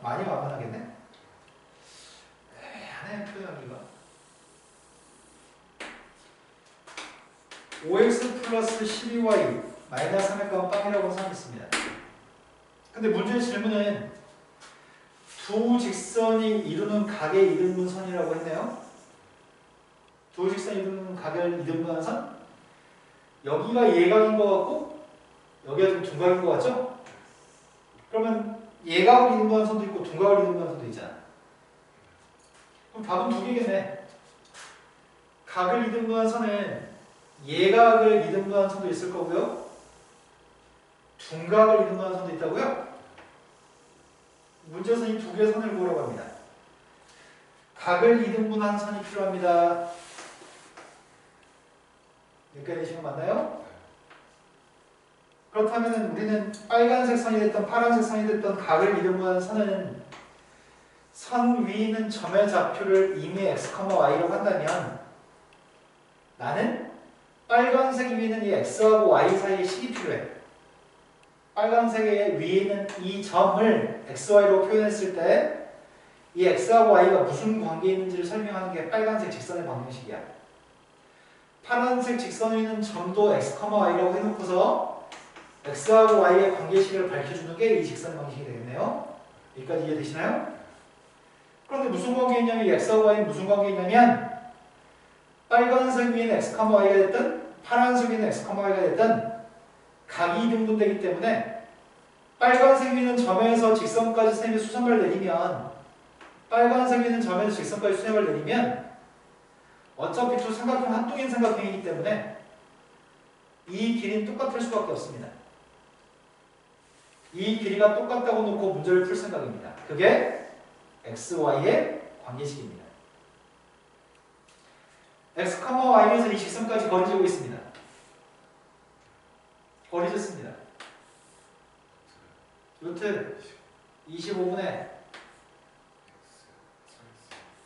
많이 완만하겠네? 애매하네, 표현하기가. 5x 플러스 12y 마이너스 3의 값은 빵이라고 생각했습니다. 근데 문제의 질문은 두 직선이 이루는 각의 이등분선이라고 했네요. 두 직선이 이루는 각을 이등분한 선? 여기가 예각인 것 같고 여기가 좀 둔각인 것 같죠? 그러면 예각을 이등분한 선도 있고 둔각을 이등분한 선도 있잖아. 그럼 답은 두 개겠네. 각을 이등분한 선은 예각을 이등분한 선도 있을 거고요. 둔각을 이등분한 선도 있다고요? 문제에서 이 두 개의 선을 구하라고 합니다. 각을 이등분한 선이 필요합니다. 여기까지 시간 맞나요? 그렇다면 우리는 빨간색 선이 됐던 파란색 선이 됐던 각을 이등분한 선은 선 위에 있는 점의 좌표를 이미 x, y라고 한다면 나는 빨간색 위에 있는 이 x하고 y 사이의 식이 필요해. 빨간색 위에 있는 이 점을 xy로 표현했을 때 이 x하고 y가 무슨 관계에 있는지를 설명하는 게 빨간색 직선의 방정식이야. 파란색 직선에 있는 점도 x, y라고 해놓고서 x하고 y의 관계식을 밝혀주는 게 이 직선 방식이 되겠네요. 여기까지 이해되시나요? 그런데 무슨 관계에 있냐면 이 x하고 y는 무슨 관계에 있냐면 빨간색 위에는 x, y가 됐든 파란색 위에는 x, y가 됐든 각이 이등분되기 때문에 빨간색 위는 점에서 직선까지 셈의 수선을 내리면 빨간색 위는 점에서 직선까지 수렴을 내리면 어차피 두 삼각형 합동인 삼각형이기 때문에 이 길이는 똑같을 수밖에 없습니다. 이 길이가 똑같다고 놓고 문제를 풀 생각입니다. 그게 x, y의 관계식입니다. x, y에서 이 직선까지 거리 재고 있습니다. 거리 쟀습니다. 루트 25분의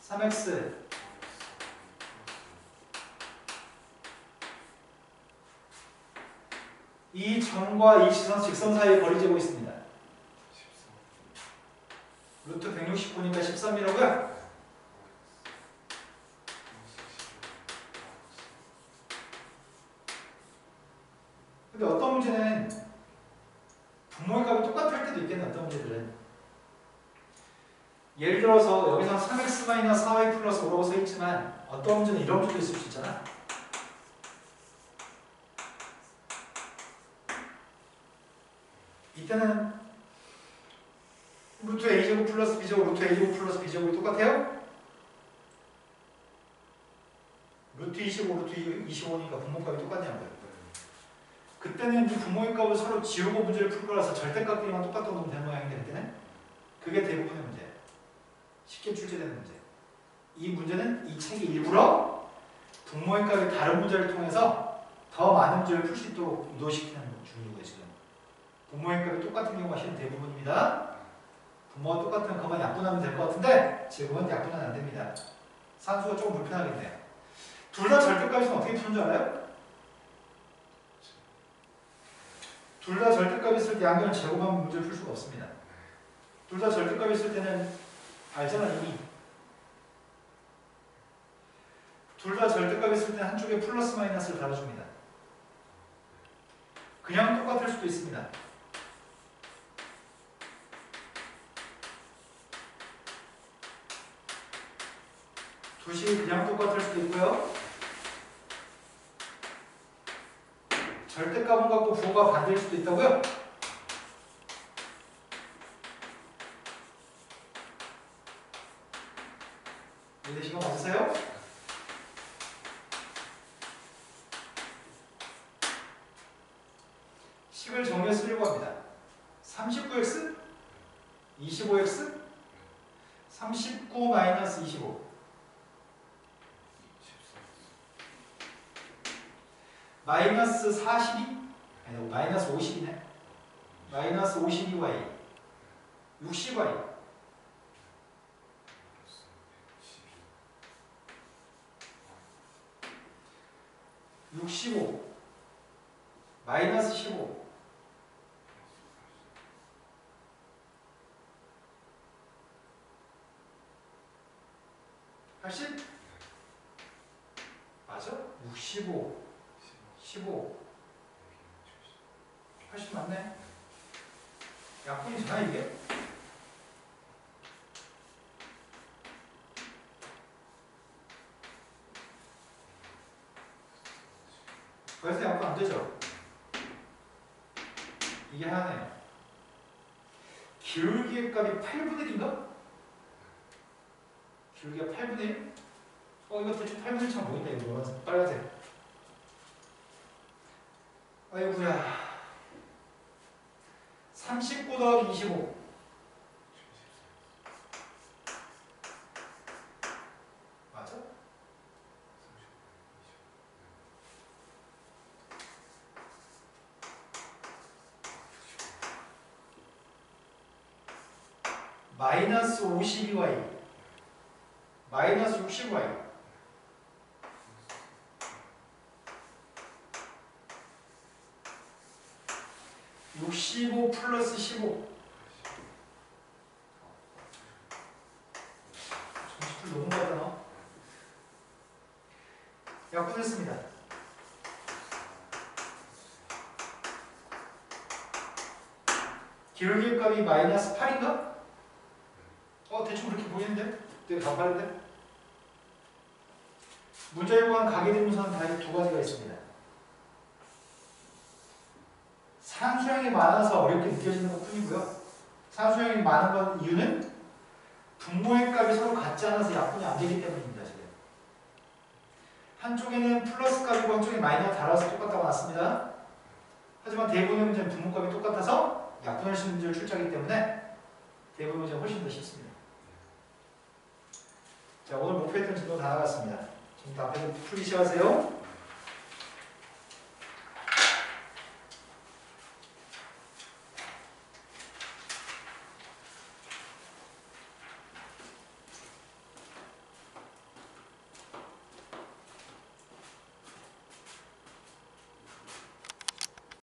3x 이 점과 이 직선 사이에 거리 재고 있습니다. 루트 169니까 13이라고요? 근데 어떤 문제는 분모의 값이 똑같을 때도 있겠네. 어떤 문제들은 예를 들어서 여기서 3x-4y 플러스 5라고 써있지만 어떤 문제는 이런 문제도 있을 수 있잖아. 이때는 루트 a제곱 플러스 b제곱 루트 a제곱 플러스 b제곱이 똑같아요? 루트 25 루트 25니까 분모값이 똑같냐고요. 그때는 이 분모의 값을 서로 지우고 문제를 풀 거라서 절대값끼리만 똑같다고 보면 되는 모양인데 그때는 그게 대부분의 문제예요. 쉽게 출제되는 문제. 이 문제는 이 책이 일부러 분모의 값이 다른 문제를 통해서 더 많은 문제를 풀 수 있도록 유도시키는 중이고요. 지금 분모의 값이 똑같은 경우가 실은 대부분입니다. 분모가 똑같으면 그만 약분하면 될 것 같은데 지금은 약분은 안 됩니다. 산수가 조금 불편하겠네요. 둘 다 절대값이면 어떻게 푸는 줄 알아요? 둘 다 절대값이 있을 때 양변을 제곱하면 문제를 풀 수가 없습니다. 둘 다 절대값이 있을 때는 알잖아 이미. 둘 다 절대값이 있을 때는 한쪽에 플러스 마이너스를 달아줍니다. 그냥 똑같을 수도 있습니다. 두 식이 그냥 똑같을 수도 있고요. 절대값은 갖고 부호가 반대일 수도 있다고요? 이해되신 거 맞으세요? 마이너스 42? 아니 마이너스 50이네. 마이너스 52y 60y 65 마이너스 15 80 맞아? 65 15 80 맞네. 약분이잖아 이게. 그래서 약분 안 되죠. 이게 하나네요. 기울기의 값이 8분의 1인가? 기울기가 8분의 1? 이거 대충 8분의 1처럼 보인다. 이거 빨간색. 아이고야. 39 더하기 25 맞아? 마이너스 52y 마이너스 60y 65 플러스 15 정식들 너무 많잖아. 약분했습니다. 기울기 값이 마이너스 8인가? 대충 그렇게 보이는데? 되게 가파른데? 문자에 보면 가계대명사는 다 두 가지가 있습니다. 산수량이 많아서 어렵게 느껴지는 것 뿐이고요. 산수량이 많은 건 이유는 분모의 값이 서로 같지 않아서 약분이 안 되기 때문입니다. 지금. 한쪽에는 플러스 값이고 한쪽에 마이너스 달아서 똑같다고 났습니다. 하지만 대부분의 문제는 분모값이 똑같아서 약분할 수 있는 문제를 출제하기 때문에 대부분 문제는 훨씬 더 쉽습니다. 자, 오늘 목표했던 진도 다 나갔습니다. 지금 앞에서 풀기 시작하세요.